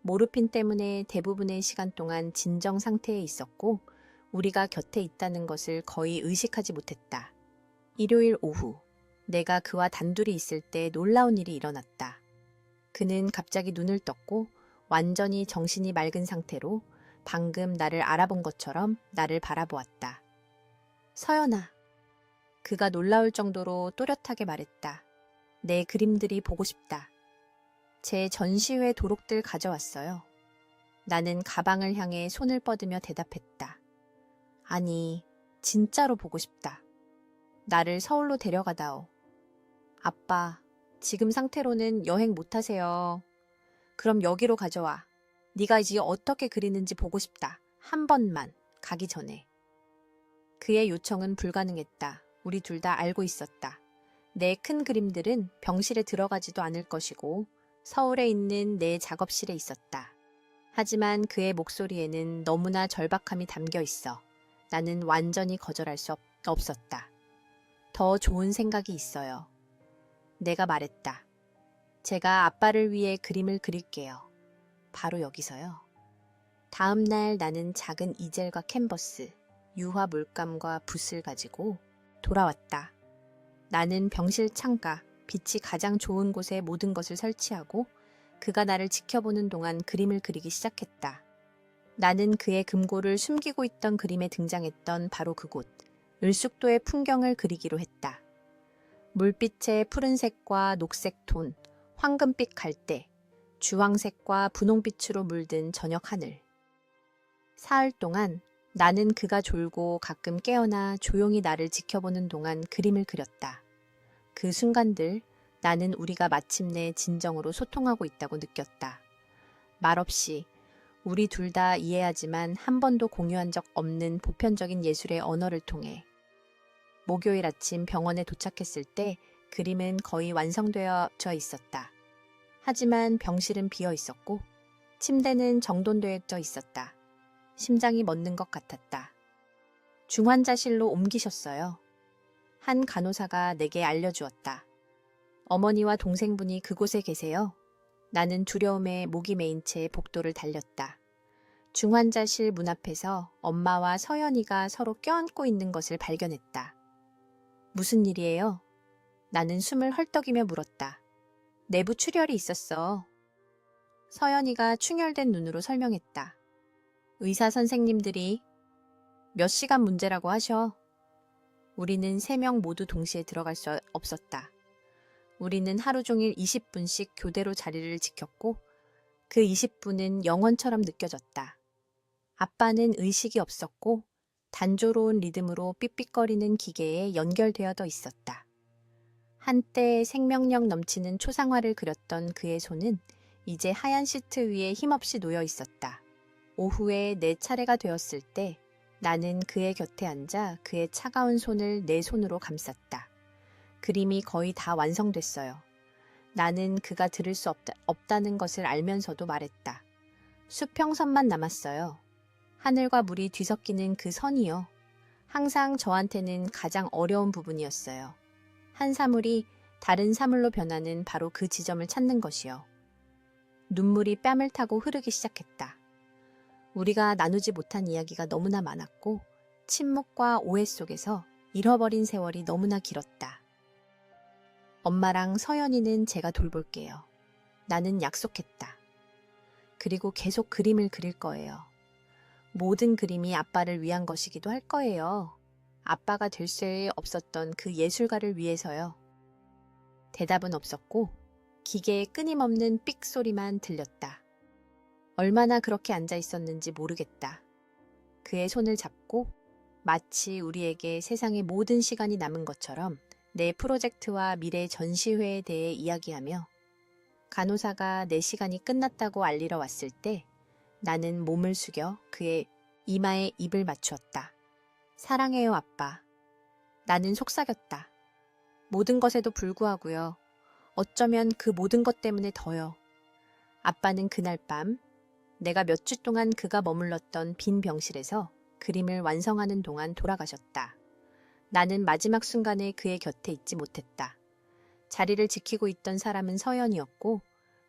모르핀 때문에 대부분의 시간 동안 진정 상태에 있었고 우리가 곁에 있다는 것을 거의 의식하지 못했다. 일요일 오후, 내가 그와 단둘이 있을 때 놀라운 일이 일어났다. 그는 갑자기 눈을 떴고 완전히 정신이 맑은 상태로 방금 나를 알아본 것처럼 나를 바라보았다. 서연아. 그가 놀라울 정도로 또렷하게 말했다. 내 그림들이 보고 싶다. 제 전시회 도록들 가져왔어요. 나는 가방을 향해 손을 뻗으며 대답했다. 아니, 진짜로 보고 싶다. 나를 서울로 데려가다오. 아빠, 지금 상태로는 여행 못하세요. 그럼 여기로 가져와. 네가 이제 어떻게 그리는지 보고 싶다. 한 번만, 가기 전에. 그의 요청은 불가능했다. 우리 둘 다 알고 있었다. 내 큰 그림들은 병실에 들어가지도 않을 것이고 서울에 있는 내 작업실에 있었다. 하지만 그의 목소리에는 너무나 절박함이 담겨 있어 나는 완전히 거절할 수 없었다. 더 좋은 생각이 있어요. 내가 말했다. 제가 아빠를 위해 그림을 그릴게요. 바로 여기서요. 다음 날 나는 작은 이젤과 캔버스, 유화 물감과 붓을 가지고 돌아왔다. 나는 병실 창가, 빛이 가장 좋은 곳에 모든 것을 설치하고 그가 나를 지켜보는 동안 그림을 그리기 시작했다. 나는 그의 금고를 숨기고 있던 그림에 등장했던 바로 그곳, 을숙도의 풍경을 그리기로 했다. 물빛의 푸른색과 녹색 톤, 황금빛 갈대, 주황색과 분홍빛으로 물든 저녁 하늘. 사흘 동안 나는 그가 졸고 가끔 깨어나 조용히 나를 지켜보는 동안 그림을 그렸다. 그 순간들 나는 우리가 마침내 진정으로 소통하고 있다고 느꼈다. 말없이 우리 둘 다 이해하지만 한 번도 공유한 적 없는 보편적인 예술의 언어를 통해. 목요일 아침 병원에 도착했을 때 그림은 거의 완성되어져 있었다. 하지만 병실은 비어 있었고 침대는 정돈되어져 있었다. 심장이 멎는 것 같았다. 중환자실로 옮기셨어요. 한 간호사가 내게 알려주었다. 어머니와 동생분이 그곳에 계세요. 나는 두려움에 목이 메인 채 복도를 달렸다. 중환자실 문 앞에서 엄마와 서연이가 서로 껴안고 있는 것을 발견했다. 무슨 일이에요? 나는 숨을 헐떡이며 물었다. 내부 출혈이 있었어. 서연이가 충혈된 눈으로 설명했다. 의사 선생님들이 몇 시간 문제라고 하셔. 우리는 3명 모두 동시에 들어갈 수 없었다. 우리는 하루 종일 20분씩 교대로 자리를 지켰고 그 20분은 영원처럼 느껴졌다. 아빠는 의식이 없었고 단조로운 리듬으로 삑삑거리는 기계에 연결되어져 있었다. 한때 생명력 넘치는 초상화를 그렸던 그의 손은 이제 하얀 시트 위에 힘없이 놓여 있었다. 오후에 내 차례가 되었을 때 나는 그의 곁에 앉아 그의 차가운 손을 내 손으로 감쌌다. 그림이 거의 다 완성됐어요. 나는 그가 들을 수 없다는 것을 알면서도 말했다. 수평선만 남았어요. 하늘과 물이 뒤섞이는 그 선이요. 항상 저한테는 가장 어려운 부분이었어요. 한 사물이 다른 사물로 변하는 바로 그 지점을 찾는 것이요. 눈물이 뺨을 타고 흐르기 시작했다. 우리가 나누지 못한 이야기가 너무나 많았고 침묵과 오해 속에서 잃어버린 세월이 너무나 길었다. 엄마랑 서연이는 제가 돌볼게요. 나는 약속했다. 그리고 계속 그림을 그릴 거예요. 모든 그림이 아빠를 위한 것이기도 할 거예요. 아빠가 될 수 없었던 그 예술가를 위해서요. 대답은 없었고 기계의 끊임없는 삑 소리만 들렸다. 얼마나 그렇게 앉아 있었는지 모르겠다. 그의 손을 잡고 마치 우리에게 세상의 모든 시간이 남은 것처럼 내 프로젝트와 미래 전시회에 대해 이야기하며 간호사가 내 시간이 끝났다고 알리러 왔을 때 나는 몸을 숙여 그의 이마에 입을 맞추었다. 사랑해요, 아빠. 나는 속삭였다. 모든 것에도 불구하고요. 어쩌면 그 모든 것 때문에 더요. 아빠는 그날 밤 내가 몇 주 동안 그가 머물렀던 빈 병실에서 그림을 완성하는 동안 돌아가셨다. 나는 마지막 순간에 그의 곁에 있지 못했다. 자리를 지키고 있던 사람은 서연이었고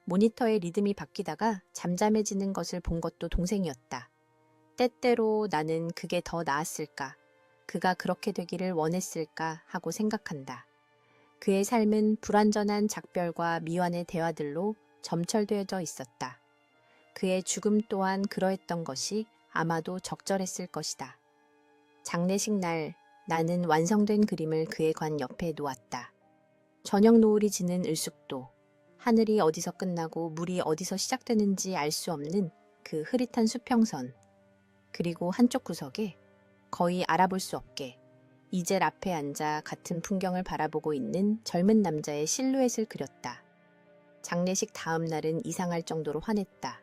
모니터의 리듬이 바뀌다가 잠잠해지는 것을 본 것도 동생이었다. 때때로 나는 그게 더 나았을까, 그가 그렇게 되기를 원했을까 하고 생각한다. 그의 삶은 불완전한 작별과 미완의 대화들로 점철되어져 있었다. 그의 죽음 또한 그러했던 것이 아마도 적절했을 것이다. 장례식 날 나는 완성된 그림을 그의 관 옆에 놓았다. 저녁 노을이 지는 을숙도, 하늘이 어디서 끝나고 물이 어디서 시작되는지 알 수 없는 그 흐릿한 수평선, 그리고 한쪽 구석에 거의 알아볼 수 없게 이젤 앞에 앉아 같은 풍경을 바라보고 있는 젊은 남자의 실루엣을 그렸다. 장례식 다음 날은 이상할 정도로 환했다.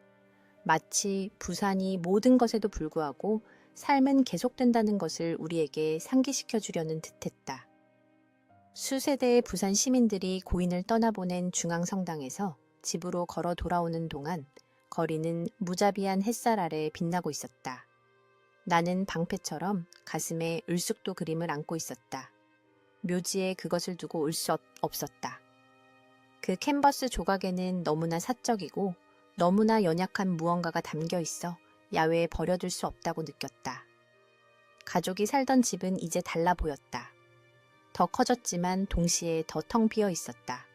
마치 부산이 모든 것에도 불구하고 삶은 계속된다는 것을 우리에게 상기시켜 주려는 듯했다. 수세대의 부산 시민들이 고인을 떠나보낸 중앙성당에서 집으로 걸어 돌아오는 동안 거리는 무자비한 햇살 아래 빛나고 있었다. 나는 방패처럼 가슴에 을숙도 그림을 안고 있었다. 묘지에 그것을 두고 올 수 없었다. 그 캔버스 조각에는 너무나 사적이고 너무나 연약한 무언가가 담겨 있어 야외에 버려둘 수 없다고 느꼈다. 가족이 살던 집은 이제 달라 보였다. 더 커졌지만 동시에 더 텅 비어 있었다.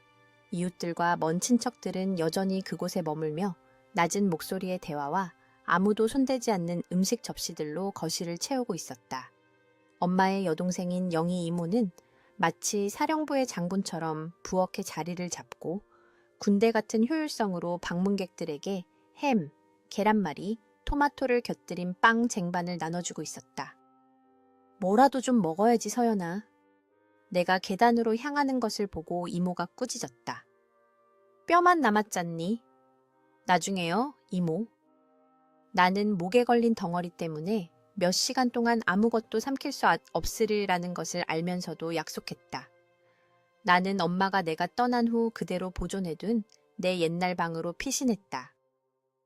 이웃들과 먼 친척들은 여전히 그곳에 머물며 낮은 목소리의 대화와 아무도 손대지 않는 음식 접시들로 거실을 채우고 있었다. 엄마의 여동생인 영희 이모는 마치 사령부의 장군처럼 부엌에 자리를 잡고 군대 같은 효율성으로 방문객들에게 햄, 계란말이, 토마토를 곁들인 빵 쟁반을 나눠주고 있었다. 뭐라도 좀 먹어야지, 서연아. 내가 계단으로 향하는 것을 보고 이모가 꾸짖었다. 뼈만 남았잖니? 나중에요, 이모. 나는 목에 걸린 덩어리 때문에 몇 시간 동안 아무것도 삼킬 수 없으리라는 것을 알면서도 약속했다. 나는 엄마가 내가 떠난 후 그대로 보존해둔 내 옛날 방으로 피신했다.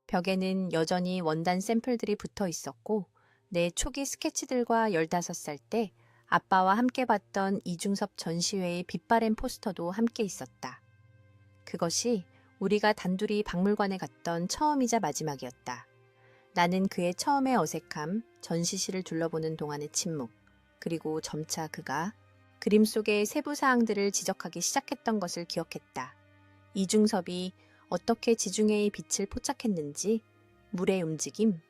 벽에는 여전히 원단 샘플들이 붙어 있었고 내 초기 스케치들과 15살 때 아빠와 함께 봤던 이중섭 전시회의 빛바랜 포스터도 함께 있었다. 그것이 우리가 단둘이 박물관에 갔던 처음이자 마지막이었다. 나는 그의 처음의 어색함, 전시실을 둘러보는 동안의 침묵, 그리고 점차 그가 그림 속의 세부 사항들을 지적하기 시작했던 것을 기억했다. 이중섭이 어떻게 지중해의 빛을 포착했는지, 물의 움직임,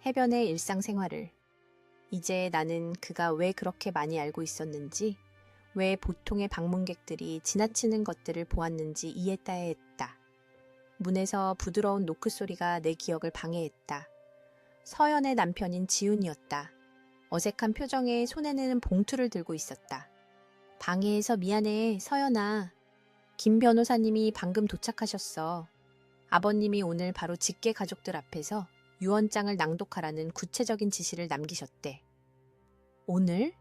해변의 일상생활을. 이제 나는 그가 왜 그렇게 많이 알고 있었는지, 왜 보통의 방문객들이 지나치는 것들을 보았는지 이해해야 했다. 문에서 부드러운 노크 소리가 내 기억을 방해했다. 서연의 남편인 지훈이었다. 어색한 표정에 손에는 봉투를 들고 있었다. 방해해서 미안해, 서연아. 김 변호사님이 방금 도착하셨어. 아버님이 오늘 바로 직계 가족들 앞에서 유언장을 낭독하라는 구체적인 지시를 남기셨대. 오늘?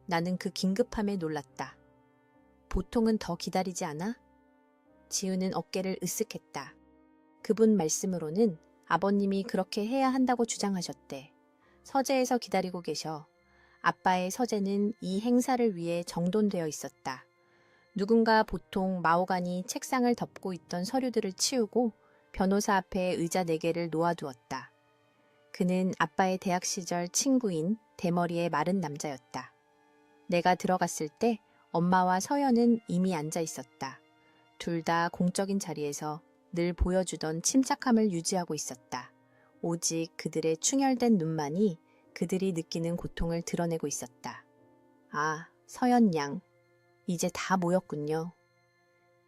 나는 그 긴급함에 놀랐다. 보통은 더 기다리지 않아? 지은은 어깨를 으쓱했다. 그분 말씀으로는 아버님이 그렇게 해야 한다고 주장하셨대. 서재에서 기다리고 계셔. 아빠의 서재는 이 행사를 위해 정돈되어 있었다. 누군가 보통 마호가니 책상을 덮고 있던 서류들을 치우고 변호사 앞에 의자 4개를 놓아두었다. 그는 아빠의 대학 시절 친구인 대머리의 마른 남자였다. 내가 들어갔을 때 엄마와 서연은 이미 앉아 있었다. 둘 다 공적인 자리에서 늘 보여주던 침착함을 유지하고 있었다. 오직 그들의 충혈된 눈만이 그들이 느끼는 고통을 드러내고 있었다. 아, 서연 양. 이제 다 모였군요.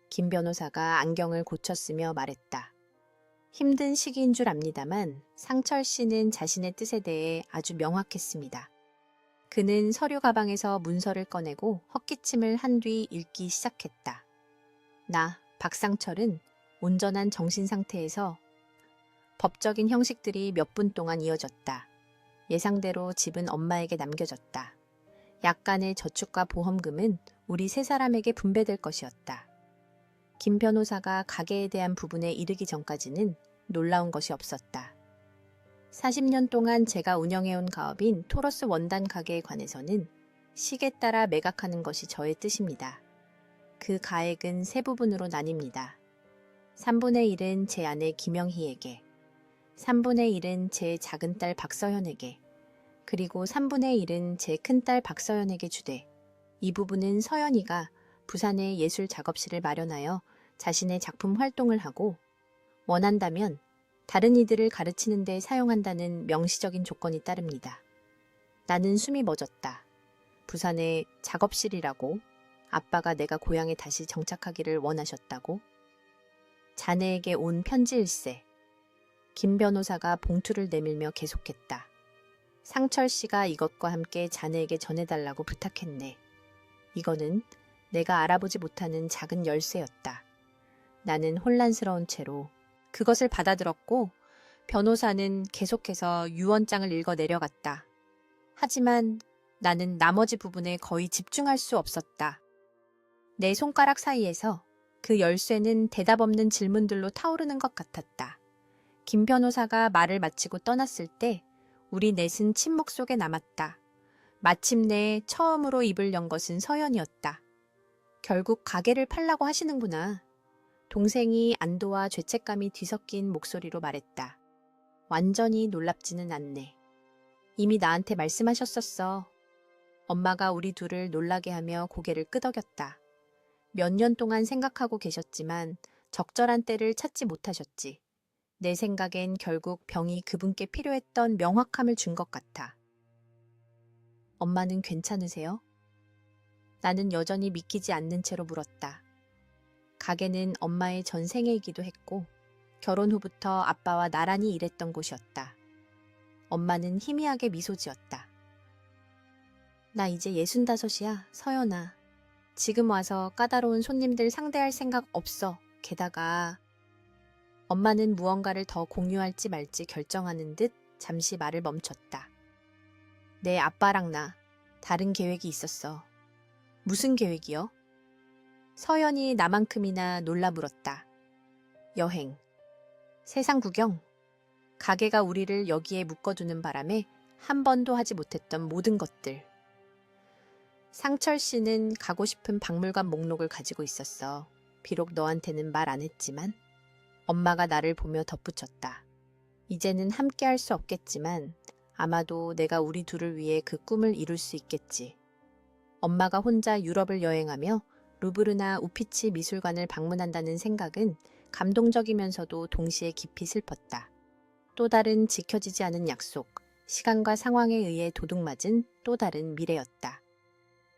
김 변호사가 안경을 고쳤으며 말했다. 힘든 시기인 줄 압니다만 상철 씨는 자신의 뜻에 대해 아주 명확했습니다. 그는 서류 가방에서 문서를 꺼내고 헛기침을 한 뒤 읽기 시작했다. 나, 박상철은 온전한 정신 상태에서 법적인 형식들이 몇 분 동안 이어졌다. 예상대로 집은 엄마에게 남겨졌다. 약간의 저축과 보험금은 우리 세 사람에게 분배될 것이었다. 김 변호사가 가게에 대한 부분에 이르기 전까지는 놀라운 것이 없었다. 40년 동안 제가 운영해온 가업인 토러스 원단 가게에 관해서는 식에 따라 매각하는 것이 저의 뜻입니다. 그 가액은 세 부분으로 나뉩니다. 3분의 1은 제 아내 김영희에게, 3분의 1은 제 작은 딸 박서연에게, 그리고 3분의 1은 제 큰딸 박서연에게 주되, 이 부분은 서연이가 부산에 예술 작업실을 마련하여 자신의 작품 활동을 하고 원한다면 다른 이들을 가르치는 데 사용한다는 명시적인 조건이 따릅니다. 나는 숨이 멎었다. 부산에 작업실이라고? 아빠가 내가 고향에 다시 정착하기를 원하셨다고? 자네에게 온 편지일세. 김 변호사가 봉투를 내밀며 계속했다. 상철 씨가 이것과 함께 자네에게 전해달라고 부탁했네. 이거는 내가 알아보지 못하는 작은 열쇠였다. 나는 혼란스러운 채로 그것을 받아들었고 변호사는 계속해서 유언장을 읽어 내려갔다. 하지만 나는 나머지 부분에 거의 집중할 수 없었다. 내 손가락 사이에서 그 열쇠는 대답 없는 질문들로 타오르는 것 같았다. 김 변호사가 말을 마치고 떠났을 때 우리 넷은 침묵 속에 남았다. 마침내 처음으로 입을 연 것은 서연이었다. 결국 가게를 팔라고 하시는구나. 동생이 안도와 죄책감이 뒤섞인 목소리로 말했다. 완전히 놀랍지는 않네. 이미 나한테 말씀하셨었어. 엄마가 우리 둘을 놀라게 하며 고개를 끄덕였다. 몇 년 동안 생각하고 계셨지만 적절한 때를 찾지 못하셨지. 내 생각엔 결국 병이 그분께 필요했던 명확함을 준 것 같아. 엄마는 괜찮으세요? 나는 여전히 믿기지 않는 채로 물었다. 가게는 엄마의 전생애이기도 했고 결혼 후부터 아빠와 나란히 일했던 곳이었다. 엄마는 희미하게 미소 지었다. 나 이제 65이야, 서연아. 지금 와서 까다로운 손님들 상대할 생각 없어. 게다가 엄마는 무언가를 더 공유할지 말지 결정하는 듯 잠시 말을 멈췄다. 내 아빠랑 나 다른 계획이 있었어. 무슨 계획이요? 서연이 나만큼이나 놀라 물었다. 여행, 세상 구경, 가게가 우리를 여기에 묶어두는 바람에 한 번도 하지 못했던 모든 것들. 상철 씨는 가고 싶은 박물관 목록을 가지고 있었어. 비록 너한테는 말 안 했지만 엄마가 나를 보며 덧붙였다. 이제는 함께 할 수 없겠지만 아마도 내가 우리 둘을 위해 그 꿈을 이룰 수 있겠지. 엄마가 혼자 유럽을 여행하며 루브르나 우피치 미술관을 방문한다는 생각은 감동적이면서도 동시에 깊이 슬펐다. 또 다른 지켜지지 않은 약속, 시간과 상황에 의해 도둑맞은 또 다른 미래였다.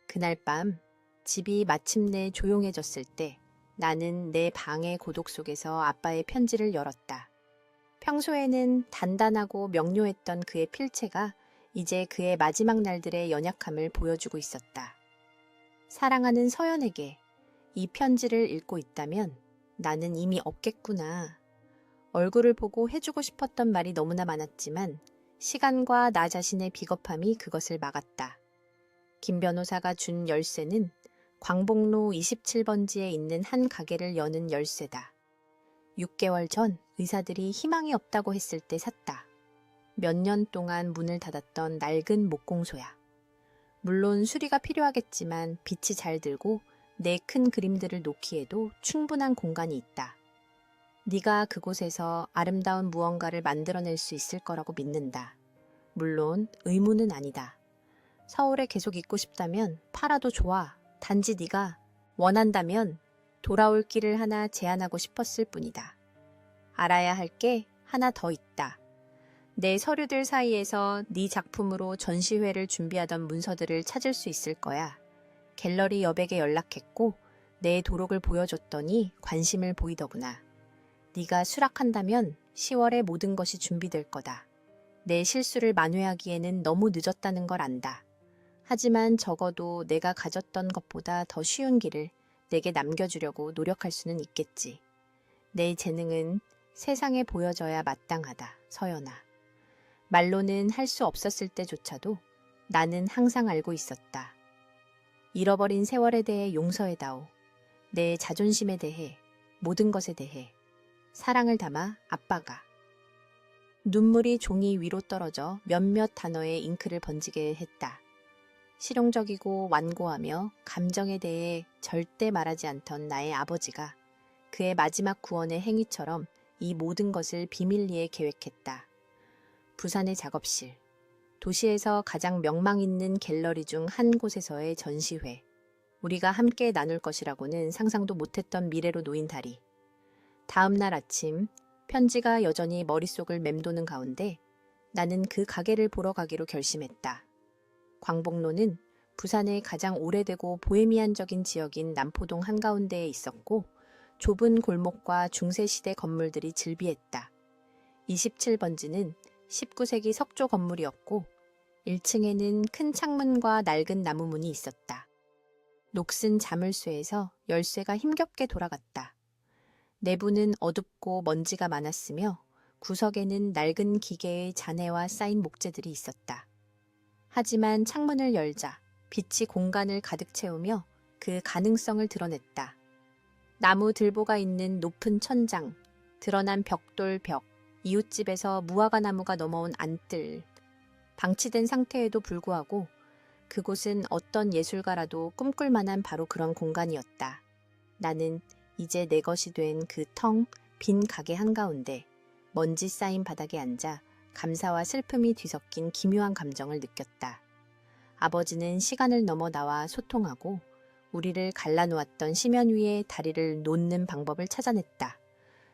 그날 밤 집이 마침내 조용해졌을 때 나는 내 방의 고독 속에서 아빠의 편지를 열었다. 평소에는 단단하고 명료했던 그의 필체가 이제 그의 마지막 날들의 연약함을 보여주고 있었다. 사랑하는 서연에게 이 편지를 읽고 있다면 나는 이미 없겠구나. 얼굴을 보고 해주고 싶었던 말이 너무나 많았지만 시간과 나 자신의 비겁함이 그것을 막았다. 김 변호사가 준 열쇠는 광복로 27번지에 있는 한 가게를 여는 열쇠다. 6개월 전 의사들이 희망이 없다고 했을 때 샀다. 몇 년 동안 문을 닫았던 낡은 목공소야. 물론 수리가 필요하겠지만 빛이 잘 들고 내 큰 그림들을 놓기에도 충분한 공간이 있다. 네가 그곳에서 아름다운 무언가를 만들어낼 수 있을 거라고 믿는다. 물론 의무는 아니다. 서울에 계속 있고 싶다면 팔아도 좋아. 단지 네가 원한다면 돌아올 길을 하나 제안하고 싶었을 뿐이다. 알아야 할 게 하나 더 있다. 내 서류들 사이에서 네 작품으로 전시회를 준비하던 문서들을 찾을 수 있을 거야. 갤러리 여백에 연락했고 내 도록을 보여줬더니 관심을 보이더구나. 네가 수락한다면 10월에 모든 것이 준비될 거다. 내 실수를 만회하기에는 너무 늦었다는 걸 안다. 하지만 적어도 내가 가졌던 것보다 더 쉬운 길을 내게 남겨주려고 노력할 수는 있겠지. 내 재능은 세상에 보여져야 마땅하다, 서연아. 말로는 할 수 없었을 때조차도 나는 항상 알고 있었다. 잃어버린 세월에 대해 용서해다오. 내 자존심에 대해, 모든 것에 대해. 사랑을 담아 아빠가. 눈물이 종이 위로 떨어져 몇몇 단어의 잉크를 번지게 했다. 실용적이고 완고하며 감정에 대해 절대 말하지 않던 나의 아버지가 그의 마지막 구원의 행위처럼 이 모든 것을 비밀리에 계획했다. 부산의 작업실, 도시에서 가장 명망 있는 갤러리 중 한 곳에서의 전시회. 우리가 함께 나눌 것이라고는 상상도 못했던 미래로 놓인 다리. 다음 날 아침, 편지가 여전히 머릿속을 맴도는 가운데 나는 그 가게를 보러 가기로 결심했다. 광복로는 부산의 가장 오래되고 보헤미안적인 지역인 남포동 한가운데에 있었고 좁은 골목과 중세시대 건물들이 즐비했다. 27번지는 19세기 석조 건물이었고 1층에는 큰 창문과 낡은 나무문이 있었다. 녹슨 자물쇠에서 열쇠가 힘겹게 돌아갔다. 내부는 어둡고 먼지가 많았으며 구석에는 낡은 기계의 잔해와 쌓인 목재들이 있었다. 하지만 창문을 열자 빛이 공간을 가득 채우며 그 가능성을 드러냈다. 나무 들보가 있는 높은 천장, 드러난 벽돌 벽, 이웃집에서 무화과 나무가 넘어온 안뜰. 방치된 상태에도 불구하고 그곳은 어떤 예술가라도 꿈꿀 만한 바로 그런 공간이었다. 나는 이제 내 것이 된 그 텅 빈 가게 한가운데 먼지 쌓인 바닥에 앉아 감사와 슬픔이 뒤섞인 기묘한 감정을 느꼈다. 아버지는 시간을 넘어 나와 소통하고 우리를 갈라놓았던 심연 위에 다리를 놓는 방법을 찾아냈다.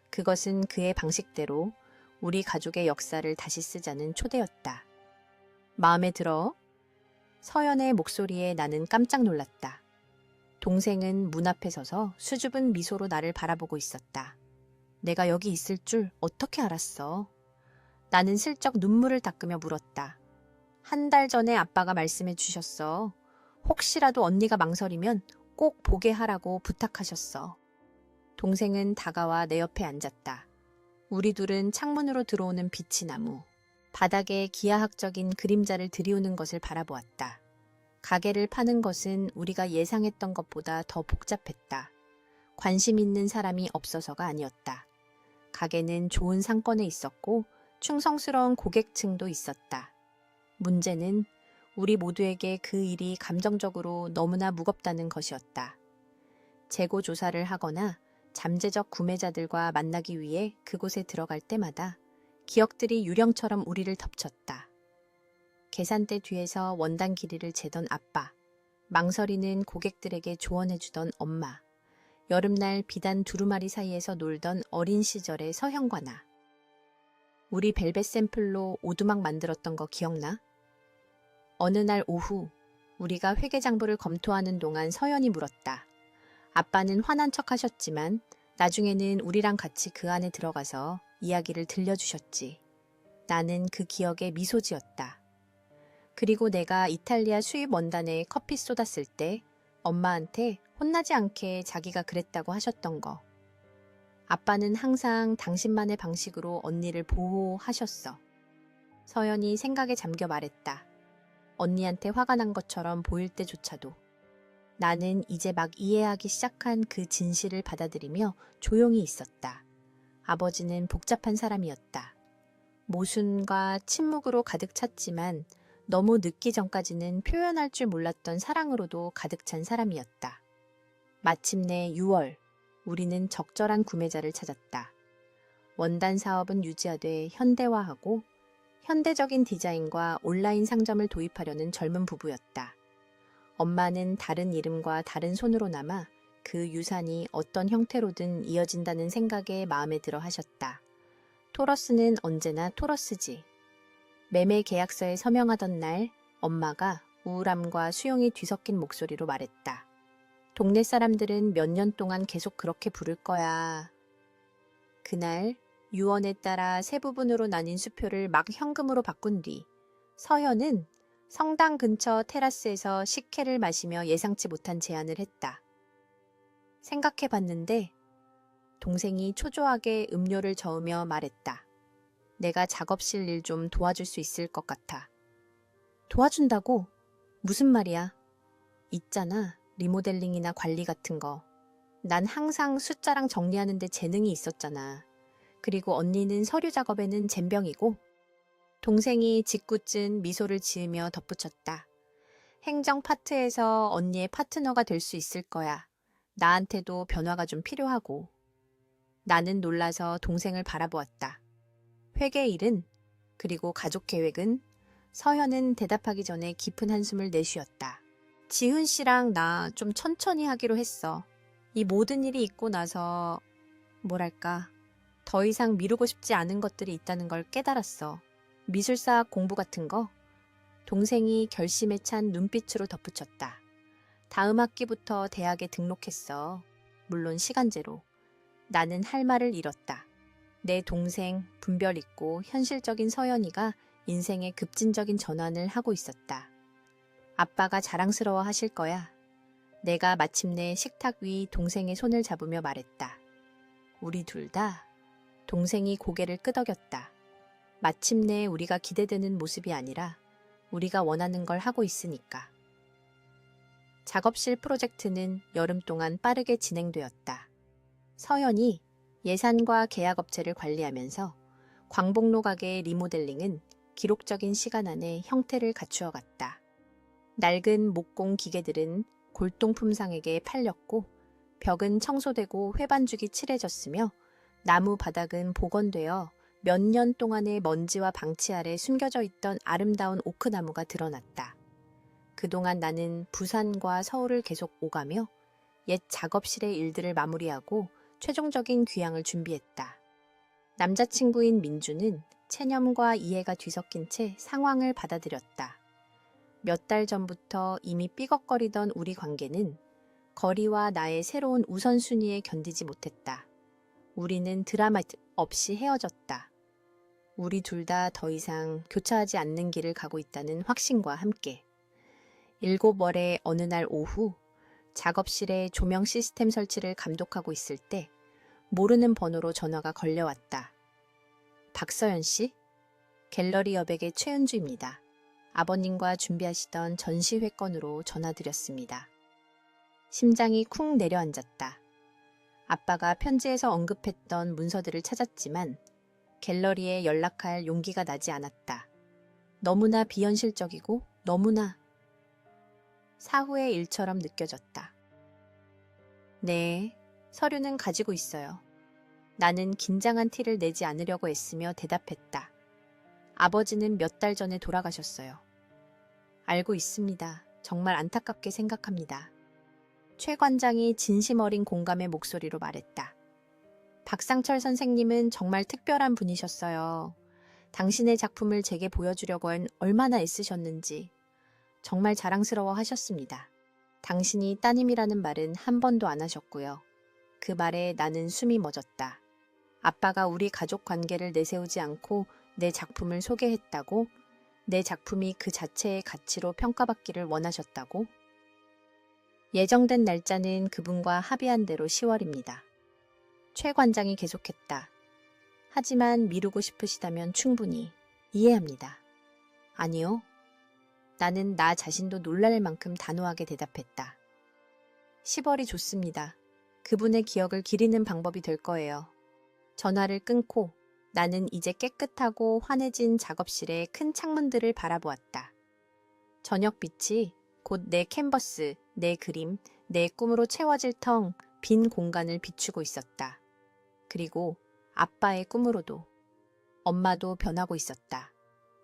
그것은 그의 방식대로 우리 가족의 역사를 다시 쓰자는 초대였다. 마음에 들어? 서연의 목소리에 나는 깜짝 놀랐다. 동생은 문 앞에 서서 수줍은 미소로 나를 바라보고 있었다. 내가 여기 있을 줄 어떻게 알았어? 나는 슬쩍 눈물을 닦으며 물었다. 한 달 전에 아빠가 말씀해 주셨어. 혹시라도 언니가 망설이면 꼭 보게 하라고 부탁하셨어. 동생은 다가와 내 옆에 앉았다. 우리 둘은 창문으로 들어오는 빛이 나무, 바닥에 기하학적인 그림자를 들이우는 것을 바라보았다. 가게를 파는 것은 우리가 예상했던 것보다 더 복잡했다. 관심 있는 사람이 없어서가 아니었다. 가게는 좋은 상권에 있었고 충성스러운 고객층도 있었다. 문제는 우리 모두에게 그 일이 감정적으로 너무나 무겁다는 것이었다. 재고 조사를 하거나 잠재적 구매자들과 만나기 위해 그곳에 들어갈 때마다 기억들이 유령처럼 우리를 덮쳤다. 계산대 뒤에서 원단 길이를 재던 아빠, 망설이는 고객들에게 조언해주던 엄마, 여름날 비단 두루마리 사이에서 놀던 어린 시절의 서형과 나. 우리 벨벳 샘플로 오두막 만들었던 거 기억나? 어느 날 오후 우리가 회계장부를 검토하는 동안 서연이 물었다. 아빠는 화난 척 하셨지만 나중에는 우리랑 같이 그 안에 들어가서 이야기를 들려주셨지. 나는 그 기억에 미소 지었다. 그리고 내가 이탈리아 수입 원단에 커피 쏟았을 때 엄마한테 혼나지 않게 자기가 그랬다고 하셨던 거. 아빠는 항상 당신만의 방식으로 언니를 보호하셨어. 서연이 생각에 잠겨 말했다. 언니한테 화가 난 것처럼 보일 때조차도. 나는 이제 막 이해하기 시작한 그 진실을 받아들이며 조용히 있었다. 아버지는 복잡한 사람이었다. 모순과 침묵으로 가득 찼지만 너무 늦기 전까지는 표현할 줄 몰랐던 사랑으로도 가득 찬 사람이었다. 마침내 6월, 우리는 적절한 구매자를 찾았다. 원단 사업은 유지하되 현대화하고 현대적인 디자인과 온라인 상점을 도입하려는 젊은 부부였다. 엄마는 다른 이름과 다른 손으로 남아 그 유산이 어떤 형태로든 이어진다는 생각에 마음에 들어 하셨다. 토러스는 언제나 토러스지. 매매 계약서에 서명하던 날 엄마가 우울함과 수용이 뒤섞인 목소리로 말했다. 동네 사람들은 몇 년 동안 계속 그렇게 부를 거야. 그날 유언에 따라 세 부분으로 나뉜 수표를 막 현금으로 바꾼 뒤 서현은 성당 근처 테라스에서 식혜를 마시며 예상치 못한 제안을 했다. 생각해봤는데 동생이 초조하게 음료를 저으며 말했다. 내가 작업실 일 좀 도와줄 수 있을 것 같아. 도와준다고? 무슨 말이야? 있잖아, 리모델링이나 관리 같은 거. 난 항상 숫자랑 정리하는 데 재능이 있었잖아. 그리고 언니는 서류 작업에는 젬병이고. 동생이 짓궂은 미소를 지으며 덧붙였다. 행정 파트에서 언니의 파트너가 될 수 있을 거야. 나한테도 변화가 좀 필요하고. 나는 놀라서 동생을 바라보았다. 회계 일은, 그리고 가족 계획은? 서현은 대답하기 전에 깊은 한숨을 내쉬었다. 지훈 씨랑 나 좀 천천히 하기로 했어. 이 모든 일이 있고 나서 뭐랄까 더 이상 미루고 싶지 않은 것들이 있다는 걸 깨달았어. 미술사 공부 같은 거? 동생이 결심에 찬 눈빛으로 덧붙였다. 다음 학기부터 대학에 등록했어. 물론 시간제로. 나는 할 말을 잃었다. 내 동생, 분별 있고 현실적인 서연이가 인생의 급진적인 전환을 하고 있었다. 아빠가 자랑스러워 하실 거야. 내가 마침내 식탁 위 동생의 손을 잡으며 말했다. 우리 둘 다. 동생이 고개를 끄덕였다. 마침내 우리가 기대되는 모습이 아니라 우리가 원하는 걸 하고 있으니까. 작업실 프로젝트는 여름 동안 빠르게 진행되었다. 서연이 예산과 계약업체를 관리하면서 광복로 가게의 리모델링은 기록적인 시간 안에 형태를 갖추어 갔다. 낡은 목공 기계들은 골동품상에게 팔렸고 벽은 청소되고 회반죽이 칠해졌으며 나무 바닥은 복원되어 몇 년 동안의 먼지와 방치 아래 숨겨져 있던 아름다운 오크나무가 드러났다. 그동안 나는 부산과 서울을 계속 오가며 옛 작업실의 일들을 마무리하고 최종적인 귀향을 준비했다. 남자친구인 민주는 체념과 이해가 뒤섞인 채 상황을 받아들였다. 몇 달 전부터 이미 삐걱거리던 우리 관계는 거리와 나의 새로운 우선순위에 견디지 못했다. 우리는 드라마 없이 헤어졌다. 우리 둘 다 더 이상 교차하지 않는 길을 가고 있다는 확신과 함께 7월의 어느 날 오후 작업실에 조명 시스템 설치를 감독하고 있을 때 모르는 번호로 전화가 걸려왔다. 박서연 씨? 갤러리 여백의 최은주입니다. 아버님과 준비하시던 전시회 건으로 전화드렸습니다. 심장이 쿵 내려앉았다. 아빠가 편지에서 언급했던 문서들을 찾았지만 갤러리에 연락할 용기가 나지 않았다. 너무나 비현실적이고 너무나 사후의 일처럼 느껴졌다. 네, 서류는 가지고 있어요. 나는 긴장한 티를 내지 않으려고 애쓰며 대답했다. 아버지는 몇 달 전에 돌아가셨어요. 알고 있습니다. 정말 안타깝게 생각합니다. 최 관장이 진심 어린 공감의 목소리로 말했다. 박상철 선생님은 정말 특별한 분이셨어요. 당신의 작품을 제게 보여주려고 얼마나 애쓰셨는지 정말 자랑스러워 하셨습니다. 당신이 따님이라는 말은 한 번도 안 하셨고요. 그 말에 나는 숨이 멎었다. 아빠가 우리 가족 관계를 내세우지 않고 내 작품을 소개했다고? 내 작품이 그 자체의 가치로 평가받기를 원하셨다고? 예정된 날짜는 그분과 합의한 대로 10월입니다. 최 관장이 계속했다. 하지만 미루고 싶으시다면 충분히 이해합니다. 아니요. 나는 나 자신도 놀랄 만큼 단호하게 대답했다. 10월이 좋습니다. 그분의 기억을 기리는 방법이 될 거예요. 전화를 끊고 나는 이제 깨끗하고 환해진 작업실의 큰 창문들을 바라보았다. 저녁빛이 곧 내 캔버스, 내 그림, 내 꿈으로 채워질 텅 빈 공간을 비추고 있었다. 그리고 아빠의 꿈으로도. 엄마도 변하고 있었다.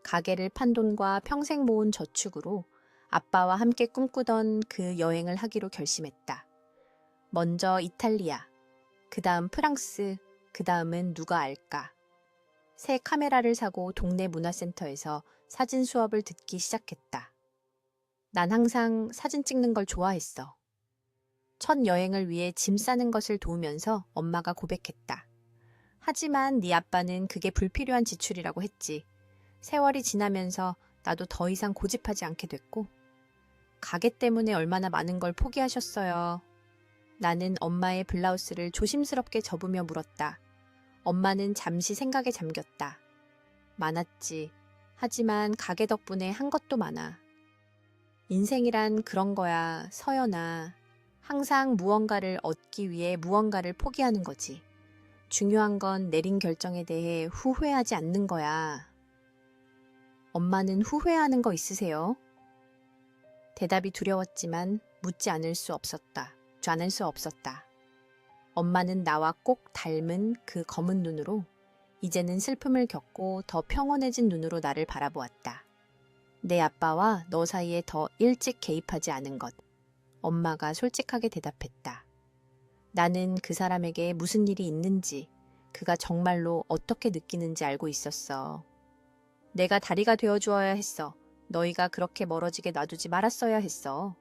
가게를 판 돈과 평생 모은 저축으로 아빠와 함께 꿈꾸던 그 여행을 하기로 결심했다. 먼저 이탈리아, 그 다음 프랑스, 그 다음은 누가 알까. 새 카메라를 사고 동네 문화센터에서 사진 수업을 듣기 시작했다. 난 항상 사진 찍는 걸 좋아했어. 첫 여행을 위해 짐 싸는 것을 도우면서 엄마가 고백했다. 하지만 네 아빠는 그게 불필요한 지출이라고 했지. 세월이 지나면서 나도 더 이상 고집하지 않게 됐고, 가게 때문에 얼마나 많은 걸 포기하셨어요. 나는 엄마의 블라우스를 조심스럽게 접으며 물었다. 엄마는 잠시 생각에 잠겼다. 많았지. 하지만 가게 덕분에 한 것도 많아. 인생이란 그런 거야, 서연아. 항상 무언가를 얻기 위해 무언가를 포기하는 거지. 중요한 건 내린 결정에 대해 후회하지 않는 거야. 엄마는 후회하는 거 있으세요? 대답이 두려웠지만 묻지 않을 수 없었다. 엄마는 나와 꼭 닮은 그 검은 눈으로 이제는 슬픔을 겪고 더 평온해진 눈으로 나를 바라보았다. 내 아빠와 너 사이에 더 일찍 개입하지 않은 것. 엄마가 솔직하게 대답했다. 나는 그 사람에게 무슨 일이 있는지, 그가 정말로 어떻게 느끼는지 알고 있었어. 내가 다리가 되어주어야 했어. 너희가 그렇게 멀어지게 놔두지 말았어야 했어.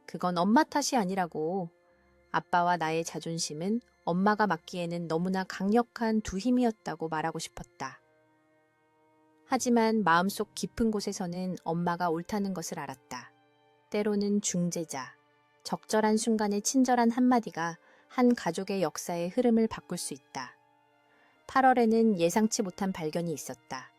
그건 엄마 탓이 아니라고. 아빠와 나의 자존심은 엄마가 맡기에는 너무나 강력한 두 힘이었다고 말하고 싶었다. 하지만 마음속 깊은 곳에서는 엄마가 옳다는 것을 알았다. 때로는 중재자, 적절한 순간의 친절한 한마디가 한 가족의 역사의 흐름을 바꿀 수 있다. 8월에는 예상치 못한 발견이 있었다.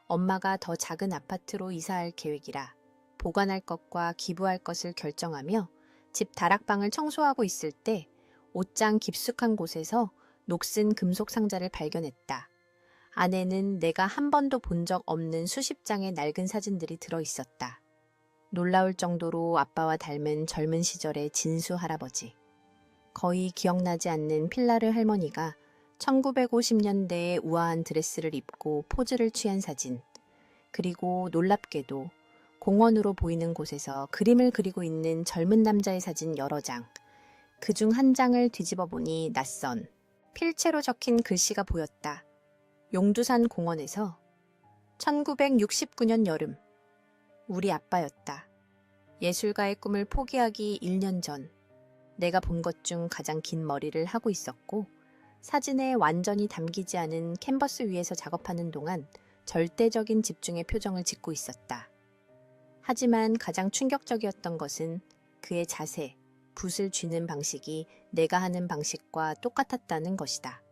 엄마가 더 작은 아파트로 이사할 계획이라 보관할 것과 기부할 것을 결정하며 집 다락방을 청소하고 있을 때 옷장 깊숙한 곳에서 녹슨 금속 상자를 발견했다. 안에는 내가 한 번도 본 적 없는 수십 장의 낡은 사진들이 들어 있었다. 놀라울 정도로 아빠와 닮은 젊은 시절의 진수 할아버지. 거의 기억나지 않는 필라르 할머니가 1950년대의 우아한 드레스를 입고 포즈를 취한 사진. 그리고 놀랍게도 공원으로 보이는 곳에서 그림을 그리고 있는 젊은 남자의 사진 여러 장. 그중 한 장을 뒤집어 보니 낯선 필체로 적힌 글씨가 보였다. 용두산 공원에서 1969년 여름. 우리 아빠였다. 예술가의 꿈을 포기하기 1년 전. 내가 본 것 중 가장 긴 머리를 하고 있었고 사진에 완전히 담기지 않은 캔버스 위에서 작업하는 동안 절대적인 집중의 표정을 짓고 있었다. 하지만 가장 충격적이었던 것은 그의 자세, 붓을 쥐는 방식이 내가 하는 방식과 똑같았다는 것이다.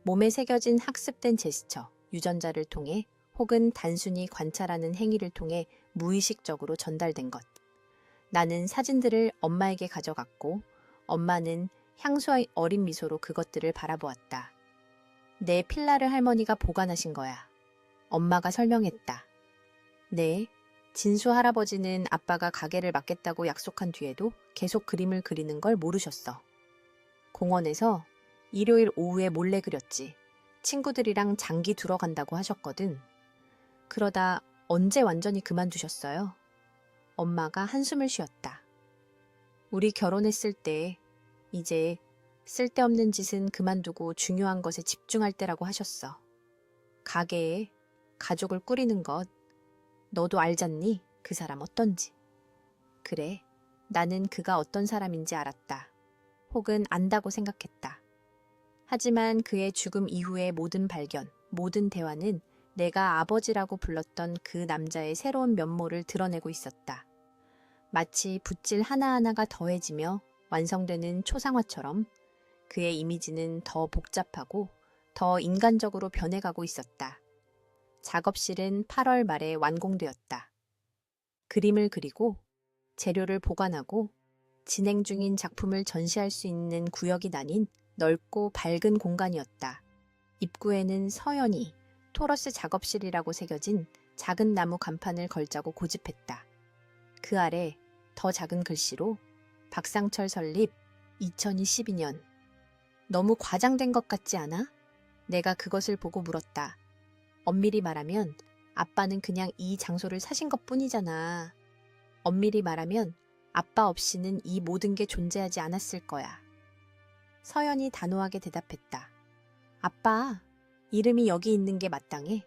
몸에 새겨진 학습된 제스처, 유전자를 통해 혹은 단순히 관찰하는 행위를 통해 무의식적으로 전달된 것. 나는 사진들을 엄마에게 가져갔고 엄마는 향수의 어린 미소로 그것들을 바라보았다. 내 필라르 할머니가 보관하신 거야. 엄마가 설명했다. 네, 진수 할아버지는 아빠가 가게를 맡겠다고 약속한 뒤에도 계속 그림을 그리는 걸 모르셨어. 공원에서 일요일 오후에 몰래 그렸지. 친구들이랑 장기 두러 간다고 하셨거든. 그러다 언제 완전히 그만두셨어요? 엄마가 한숨을 쉬었다. 우리 결혼했을 때 이제 쓸데없는 짓은 그만두고 중요한 것에 집중할 때라고 하셨어. 가게에 가족을 꾸리는 것. 너도 알잖니? 그 사람 어떤지. 그래, 나는 그가 어떤 사람인지 알았다. 혹은 안다고 생각했다. 하지만 그의 죽음 이후의 모든 발견, 모든 대화는 내가 아버지라고 불렀던 그 남자의 새로운 면모를 드러내고 있었다. 마치 붓질 하나하나가 더해지며 완성되는 초상화처럼 그의 이미지는 더 복잡하고 더 인간적으로 변해가고 있었다. 작업실은 8월 말에 완공되었다. 그림을 그리고 재료를 보관하고 진행 중인 작품을 전시할 수 있는 구역이 나뉜 넓고 밝은 공간이었다. 입구에는 서연이 토러스 작업실이라고 새겨진 작은 나무 간판을 걸자고 고집했다. 그 아래 더 작은 글씨로 박상철 설립 2022년. 너무 과장된 것 같지 않아? 내가 그것을 보고 물었다. 엄밀히 말하면 아빠는 그냥 이 장소를 사신 것 뿐이잖아. 엄밀히 말하면 아빠 없이는 이 모든 게 존재하지 않았을 거야. 서연이 단호하게 대답했다. 아빠, 이름이 여기 있는 게 마땅해.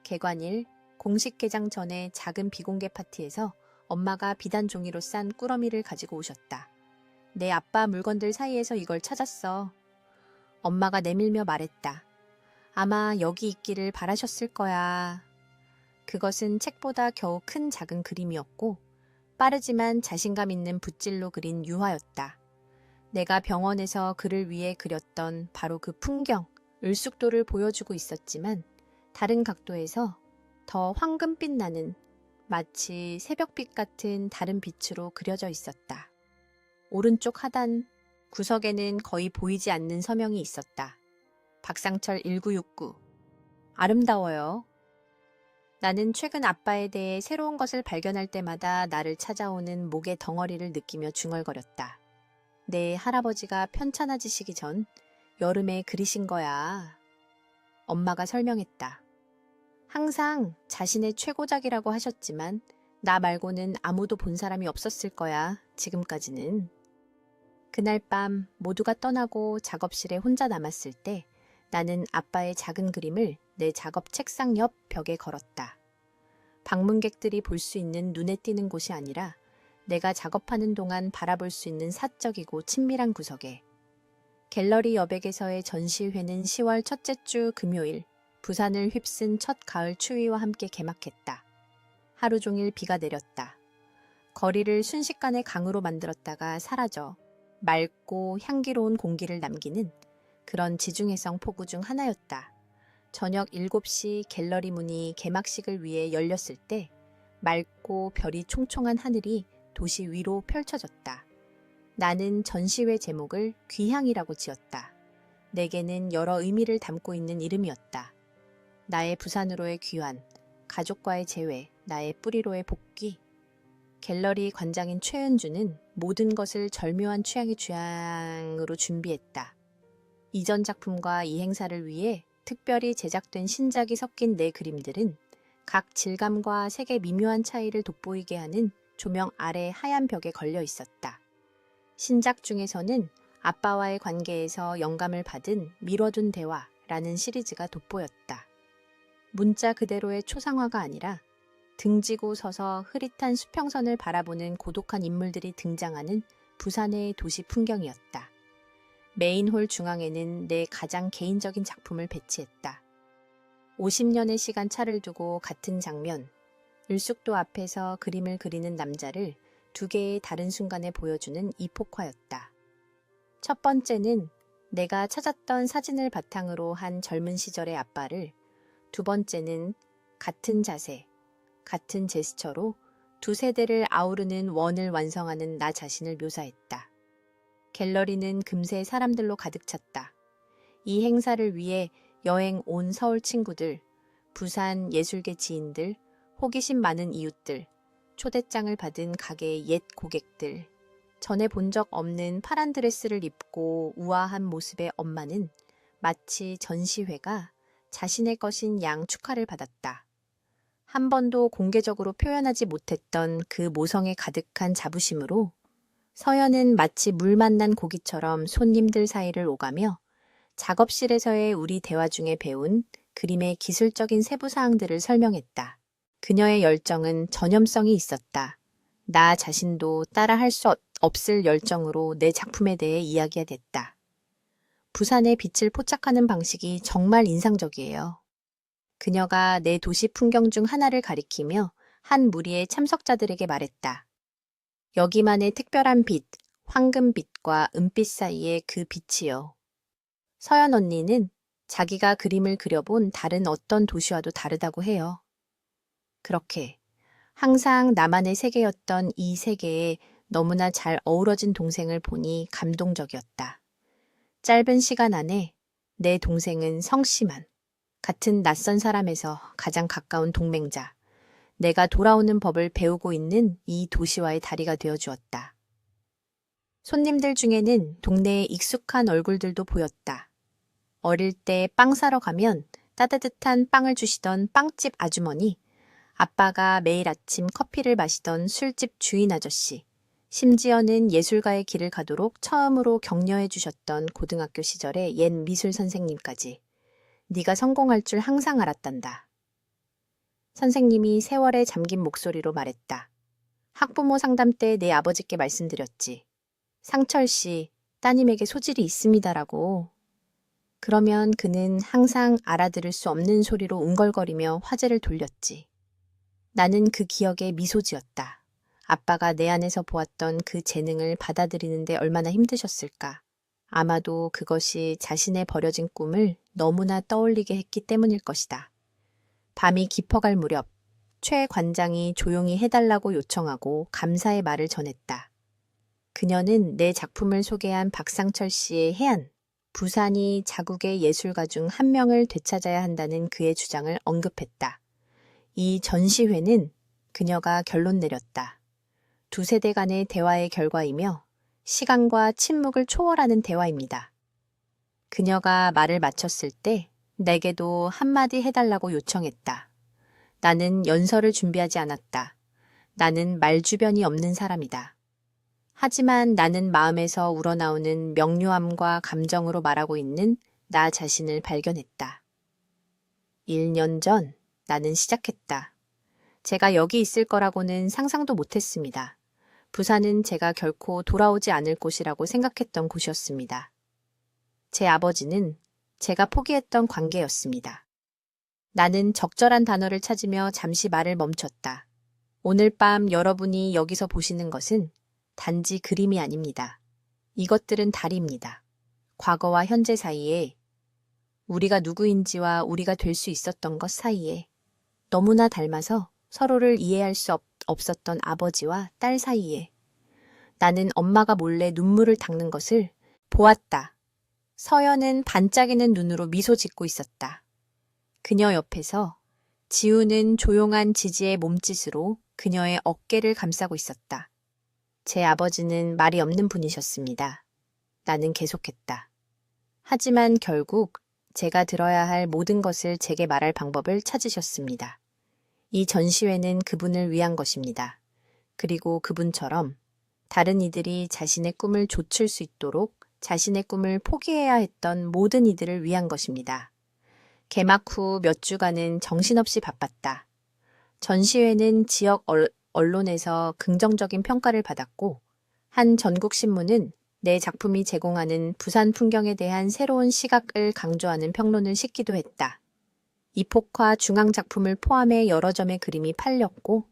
개관일, 공식 개장 전에 작은 비공개 파티에서 엄마가 비단 종이로 싼 꾸러미를 가지고 오셨다. 내 아빠 물건들 사이에서 이걸 찾았어. 엄마가 내밀며 말했다. 아마 여기 있기를 바라셨을 거야. 그것은 책보다 겨우 큰 작은 그림이었고 빠르지만 자신감 있는 붓질로 그린 유화였다. 내가 병원에서 그를 위해 그렸던 바로 그 풍경, 을숙도를 보여주고 있었지만 다른 각도에서 더 황금빛 나는 마치 새벽빛 같은 다른 빛으로 그려져 있었다. 오른쪽 하단 구석에는 거의 보이지 않는 서명이 있었다. 박상철 1969. 아름다워요. 나는 최근 아빠에 대해 새로운 것을 발견할 때마다 나를 찾아오는 목의 덩어리를 느끼며 중얼거렸다. 내 할아버지가 편찮아지시기 전 여름에 그리신 거야. 엄마가 설명했다. 항상 자신의 최고작이라고 하셨지만 나 말고는 아무도 본 사람이 없었을 거야, 지금까지는. 그날 밤 모두가 떠나고 작업실에 혼자 남았을 때 나는 아빠의 작은 그림을 내 작업 책상 옆 벽에 걸었다. 방문객들이 볼 수 있는 눈에 띄는 곳이 아니라 내가 작업하는 동안 바라볼 수 있는 사적이고 친밀한 구석에. 갤러리 여백에서의 전시회는 10월 첫째 주 금요일 부산을 휩쓴 첫 가을 추위와 함께 개막했다. 하루 종일 비가 내렸다. 거리를 순식간에 강으로 만들었다가 사라져 맑고 향기로운 공기를 남기는 그런 지중해성 폭우 중 하나였다. 저녁 7시 갤러리 문이 개막식을 위해 열렸을 때 맑고 별이 총총한 하늘이 도시 위로 펼쳐졌다. 나는 전시회 제목을 귀향이라고 지었다. 내게는 여러 의미를 담고 있는 이름이었다. 나의 부산으로의 귀환, 가족과의 재회, 나의 뿌리로의 복귀. 갤러리 관장인 최은주는 모든 것을 절묘한 취향의 취향으로 준비했다. 이전 작품과 이 행사를 위해 특별히 제작된 신작이 섞인 내 그림들은 각 질감과 색의 미묘한 차이를 돋보이게 하는 조명 아래 하얀 벽에 걸려 있었다. 신작 중에서는 아빠와의 관계에서 영감을 받은 미뤄둔 대화라는 시리즈가 돋보였다. 문자 그대로의 초상화가 아니라 등지고 서서 흐릿한 수평선을 바라보는 고독한 인물들이 등장하는 부산의 도시 풍경이었다. 메인홀 중앙에는 내 가장 개인적인 작품을 배치했다. 50년의 시간 차를 두고 같은 장면, 을숙도 앞에서 그림을 그리는 남자를 두 개의 다른 순간에 보여주는 이폭화였다. 첫 번째는 내가 찾았던 사진을 바탕으로 한 젊은 시절의 아빠를, 두 번째는 같은 자세, 같은 제스처로 두 세대를 아우르는 원을 완성하는 나 자신을 묘사했다. 갤러리는 금세 사람들로 가득 찼다. 이 행사를 위해 여행 온 서울 친구들, 부산 예술계 지인들, 호기심 많은 이웃들, 초대장을 받은 가게의 옛 고객들, 전에 본 적 없는 파란 드레스를 입고 우아한 모습의 엄마는 마치 전시회가 자신의 것인 양 축하를 받았다. 한 번도 공개적으로 표현하지 못했던 그 모성에 가득한 자부심으로 서연은 마치 물 만난 고기처럼 손님들 사이를 오가며 작업실에서의 우리 대화 중에 배운 그림의 기술적인 세부사항들을 설명했다. 그녀의 열정은 전염성이 있었다. 나 자신도 따라할 수 없을 열정으로 내 작품에 대해 이야기가 됐다. 부산의 빛을 포착하는 방식이 정말 인상적이에요. 그녀가 내 도시 풍경 중 하나를 가리키며 한 무리의 참석자들에게 말했다. 여기만의 특별한 빛, 황금빛과 은빛 사이의 그 빛이요. 서연 언니는 자기가 그림을 그려본 다른 어떤 도시와도 다르다고 해요. 그렇게 항상 나만의 세계였던 이 세계에 너무나 잘 어우러진 동생을 보니 감동적이었다. 짧은 시간 안에 내 동생은 성씨만, 같은 낯선 사람에서 가장 가까운 동맹자, 내가 돌아오는 법을 배우고 있는 이 도시와의 다리가 되어주었다. 손님들 중에는 동네에 익숙한 얼굴들도 보였다. 어릴 때 빵 사러 가면 따뜻한 빵을 주시던 빵집 아주머니, 아빠가 매일 아침 커피를 마시던 술집 주인 아저씨, 심지어는 예술가의 길을 가도록 처음으로 격려해 주셨던 고등학교 시절의 옛 미술 선생님까지 네가 성공할 줄 항상 알았단다. 선생님이 세월에 잠긴 목소리로 말했다. 학부모 상담 때 내 아버지께 말씀드렸지. 상철 씨, 따님에게 소질이 있습니다라고. 그러면 그는 항상 알아들을 수 없는 소리로 웅걸거리며 화제를 돌렸지. 나는 그 기억에 미소 지었다. 아빠가 내 안에서 보았던 그 재능을 받아들이는데 얼마나 힘드셨을까. 아마도 그것이 자신의 버려진 꿈을 너무나 떠올리게 했기 때문일 것이다. 밤이 깊어갈 무렵 최 관장이 조용히 해달라고 요청하고 감사의 말을 전했다. 그녀는 내 작품을 소개한 박상철 씨의 해안, 부산이 자국의 예술가 중 한 명을 되찾아야 한다는 그의 주장을 언급했다. 이 전시회는 그녀가 결론 내렸다. 두 세대 간의 대화의 결과이며 시간과 침묵을 초월하는 대화입니다. 그녀가 말을 마쳤을 때 내게도 한마디 해달라고 요청했다. 나는 연설을 준비하지 않았다. 나는 말주변이 없는 사람이다. 하지만 나는 마음에서 우러나오는 명료함과 감정으로 말하고 있는 나 자신을 발견했다. 1년 전 나는 시작했다. 제가 여기 있을 거라고는 상상도 못했습니다. 부산은 제가 결코 돌아오지 않을 곳이라고 생각했던 곳이었습니다. 제 아버지는 제가 포기했던 관계였습니다. 나는 적절한 단어를 찾으며 잠시 말을 멈췄다. 오늘 밤 여러분이 여기서 보시는 것은 단지 그림이 아닙니다. 이것들은 달입니다. 과거와 현재 사이에 우리가 누구인지와 우리가 될 수 있었던 것 사이에 너무나 닮아서 서로를 이해할 수 없었던 아버지와 딸 사이에 나는 엄마가 몰래 눈물을 닦는 것을 보았다. 서연은 반짝이는 눈으로 미소 짓고 있었다. 그녀 옆에서 지우는 조용한 지지의 몸짓으로 그녀의 어깨를 감싸고 있었다. 제 아버지는 말이 없는 분이셨습니다. 나는 계속했다. 하지만 결국 제가 들어야 할 모든 것을 제게 말할 방법을 찾으셨습니다. 이 전시회는 그분을 위한 것입니다. 그리고 그분처럼 다른 이들이 자신의 꿈을 좇을 수 있도록 자신의 꿈을 포기해야 했던 모든 이들을 위한 것입니다. 개막 후 몇 주간은 정신없이 바빴다. 전시회는 지역 언론에서 긍정적인 평가를 받았고 한 전국신문은 내 작품이 제공하는 부산 풍경에 대한 새로운 시각을 강조하는 평론을 싣기도 했다. 이폭화 중앙작품을 포함해 여러 점의 그림이 팔렸고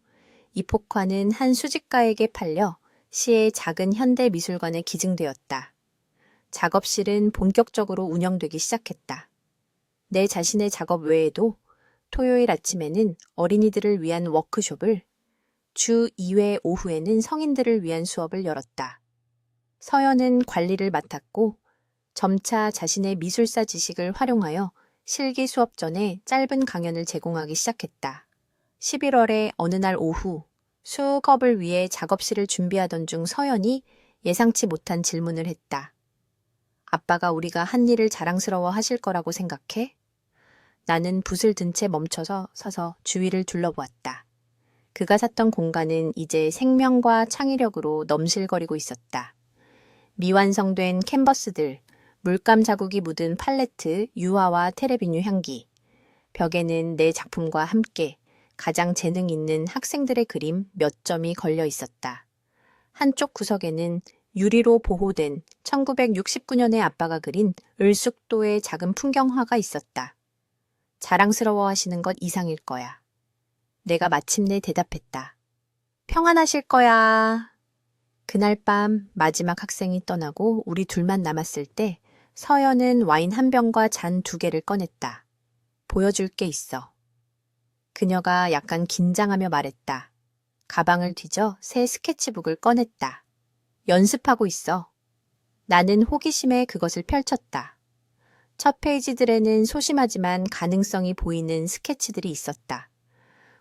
이폭화는 한 수집가에게 팔려 시의 작은 현대미술관에 기증되었다. 작업실은 본격적으로 운영되기 시작했다. 내 자신의 작업 외에도 토요일 아침에는 어린이들을 위한 워크숍을, 주 2회 오후에는 성인들을 위한 수업을 열었다. 서연은 관리를 맡았고 점차 자신의 미술사 지식을 활용하여 실기 수업 전에 짧은 강연을 제공하기 시작했다. 11월의 어느 날 오후 수업을 위해 작업실을 준비하던 중 서연이 예상치 못한 질문을 했다. 아빠가 우리가 한 일을 자랑스러워 하실 거라고 생각해? 나는 붓을 든 채 멈춰서 서서 주위를 둘러보았다. 그가 샀던 공간은 이제 생명과 창의력으로 넘실거리고 있었다. 미완성된 캔버스들, 물감 자국이 묻은 팔레트, 유화와 테레비뉴 향기. 벽에는 내 작품과 함께 가장 재능 있는 학생들의 그림 몇 점이 걸려 있었다. 한쪽 구석에는 유리로 보호된 1969년에 아빠가 그린 을숙도의 작은 풍경화가 있었다. 자랑스러워 하시는 것 이상일 거야. 내가 마침내 대답했다. 평안하실 거야. 그날 밤 마지막 학생이 떠나고 우리 둘만 남았을 때 서연은 와인 한 병과 잔 2개를 꺼냈다. 보여줄 게 있어. 그녀가 약간 긴장하며 말했다. 가방을 뒤져 새 스케치북을 꺼냈다. 연습하고 있어. 나는 호기심에 그것을 펼쳤다. 첫 페이지들에는 소심하지만 가능성이 보이는 스케치들이 있었다.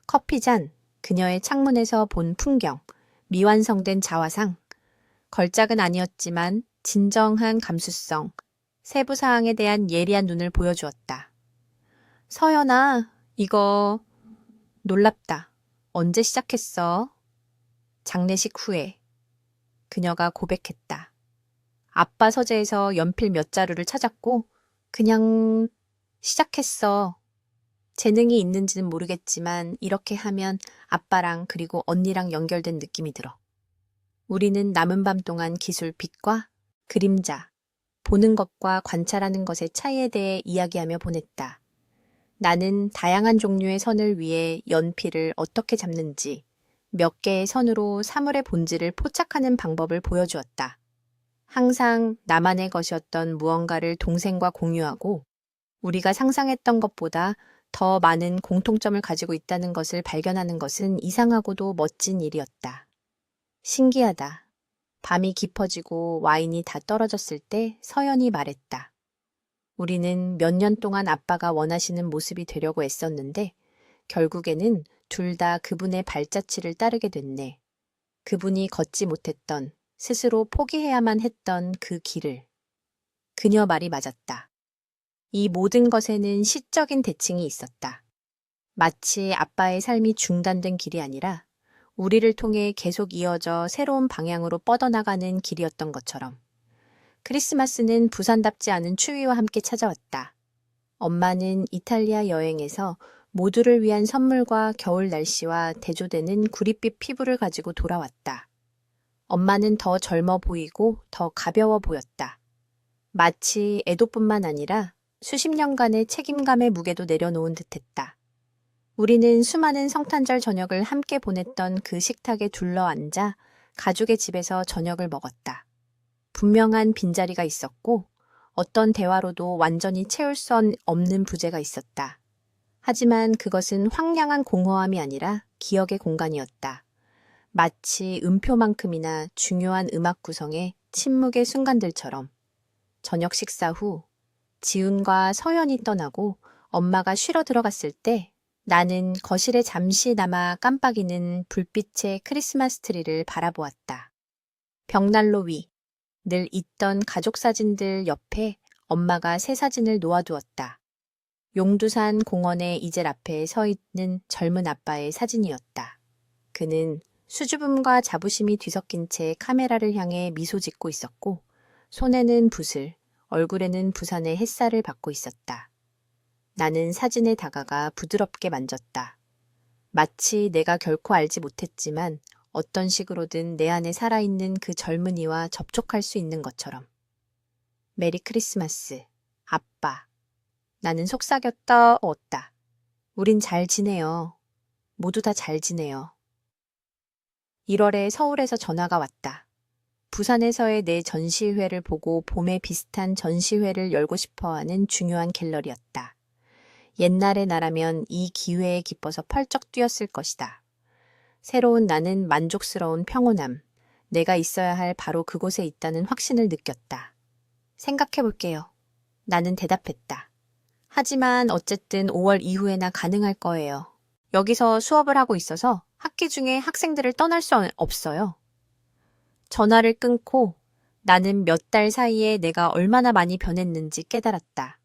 커피잔, 그녀의 창문에서 본 풍경, 미완성된 자화상. 걸작은 아니었지만 진정한 감수성, 세부 사항에 대한 예리한 눈을 보여주었다. 서연아, 이거 놀랍다. 언제 시작했어? 장례식 후에. 그녀가 고백했다. 아빠 서재에서 연필 몇 자루를 찾았고 그냥 시작했어. 재능이 있는지는 모르겠지만 이렇게 하면 아빠랑 그리고 언니랑 연결된 느낌이 들어. 우리는 남은 밤 동안 기술 빛과 그림자, 보는 것과 관찰하는 것의 차이에 대해 이야기하며 보냈다. 나는 다양한 종류의 선을 위해 연필을 어떻게 잡는지 몇 개의 선으로 사물의 본질을 포착하는 방법을 보여주었다. 항상 나만의 것이었던 무언가를 동생과 공유하고 우리가 상상했던 것보다 더 많은 공통점을 가지고 있다는 것을 발견하는 것은 이상하고도 멋진 일이었다. 신기하다. 밤이 깊어지고 와인이 다 떨어졌을 때 서연이 말했다. 우리는 몇 년 동안 아빠가 원하시는 모습이 되려고 애썼는데 결국에는 둘 다 그분의 발자취를 따르게 됐네. 그분이 걷지 못했던, 스스로 포기해야만 했던 그 길을. 그녀 말이 맞았다. 이 모든 것에는 시적인 대칭이 있었다. 마치 아빠의 삶이 중단된 길이 아니라 우리를 통해 계속 이어져 새로운 방향으로 뻗어나가는 길이었던 것처럼. 크리스마스는 부산답지 않은 추위와 함께 찾아왔다. 엄마는 이탈리아 여행에서 모두를 위한 선물과 겨울 날씨와 대조되는 구릿빛 피부를 가지고 돌아왔다. 엄마는 더 젊어 보이고 더 가벼워 보였다. 마치 애도뿐만 아니라 수십 년간의 책임감의 무게도 내려놓은 듯했다. 우리는 수많은 성탄절 저녁을 함께 보냈던 그 식탁에 둘러앉아 가족의 집에서 저녁을 먹었다. 분명한 빈자리가 있었고 어떤 대화로도 완전히 채울 수 없는 부재가 있었다. 하지만 그것은 황량한 공허함이 아니라 기억의 공간이었다. 마치 음표만큼이나 중요한 음악 구성의 침묵의 순간들처럼. 저녁 식사 후 지훈과 서연이 떠나고 엄마가 쉬러 들어갔을 때 나는 거실에 잠시 남아 깜빡이는 불빛의 크리스마스 트리를 바라보았다. 벽난로 위, 늘 있던 가족 사진들 옆에 엄마가 새 사진을 놓아두었다. 용두산 공원의 이젤 앞에 서 있는 젊은 아빠의 사진이었다. 그는 수줍음과 자부심이 뒤섞인 채 카메라를 향해 미소 짓고 있었고 손에는 붓을, 얼굴에는 부산의 햇살을 받고 있었다. 나는 사진에 다가가 부드럽게 만졌다. 마치 내가 결코 알지 못했지만 어떤 식으로든 내 안에 살아있는 그 젊은이와 접촉할 수 있는 것처럼. 메리 크리스마스, 아빠. 나는 속삭였다. 우린 잘 지내요. 모두 다 잘 지내요. 1월에 서울에서 전화가 왔다. 부산에서의 내 전시회를 보고 봄에 비슷한 전시회를 열고 싶어하는 중요한 갤러리였다. 옛날의 나라면 이 기회에 기뻐서 펄쩍 뛰었을 것이다. 새로운 나는 만족스러운 평온함, 내가 있어야 할 바로 그곳에 있다는 확신을 느꼈다. 생각해 볼게요. 나는 대답했다. 하지만 어쨌든 5월 이후에나 가능할 거예요. 여기서 수업을 하고 있어서 학기 중에 학생들을 떠날 수 없어요. 전화를 끊고 나는 몇 달 사이에 내가 얼마나 많이 변했는지 깨달았다.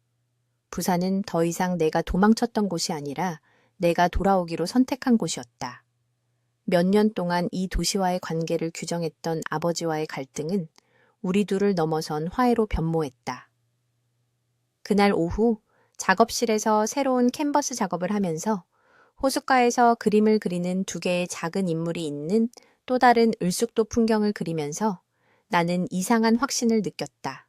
부산은 더 이상 내가 도망쳤던 곳이 아니라 내가 돌아오기로 선택한 곳이었다. 몇 년 동안 이 도시와의 관계를 규정했던 아버지와의 갈등은 우리 둘을 넘어선 화해로 변모했다. 그날 오후 작업실에서 새로운 캔버스 작업을 하면서 호숫가에서 그림을 그리는 2개의 작은 인물이 있는 또 다른 을숙도 풍경을 그리면서 나는 이상한 확신을 느꼈다.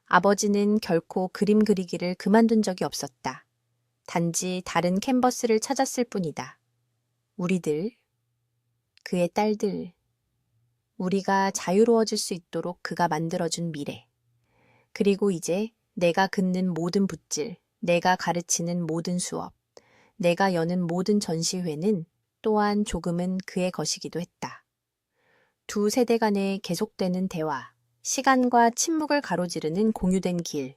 아버지는 결코 그림 그리기를 그만둔 적이 없었다. 단지 다른 캔버스를 찾았을 뿐이다. 우리들, 그의 딸들, 우리가 자유로워질 수 있도록 그가 만들어준 미래. 그리고 이제 내가 긋는 모든 붓질, 내가 가르치는 모든 수업, 내가 여는 모든 전시회는 또한 조금은 그의 것이기도 했다. 2세대 간의 계속되는 대화, 시간과 침묵을 가로지르는 공유된 길,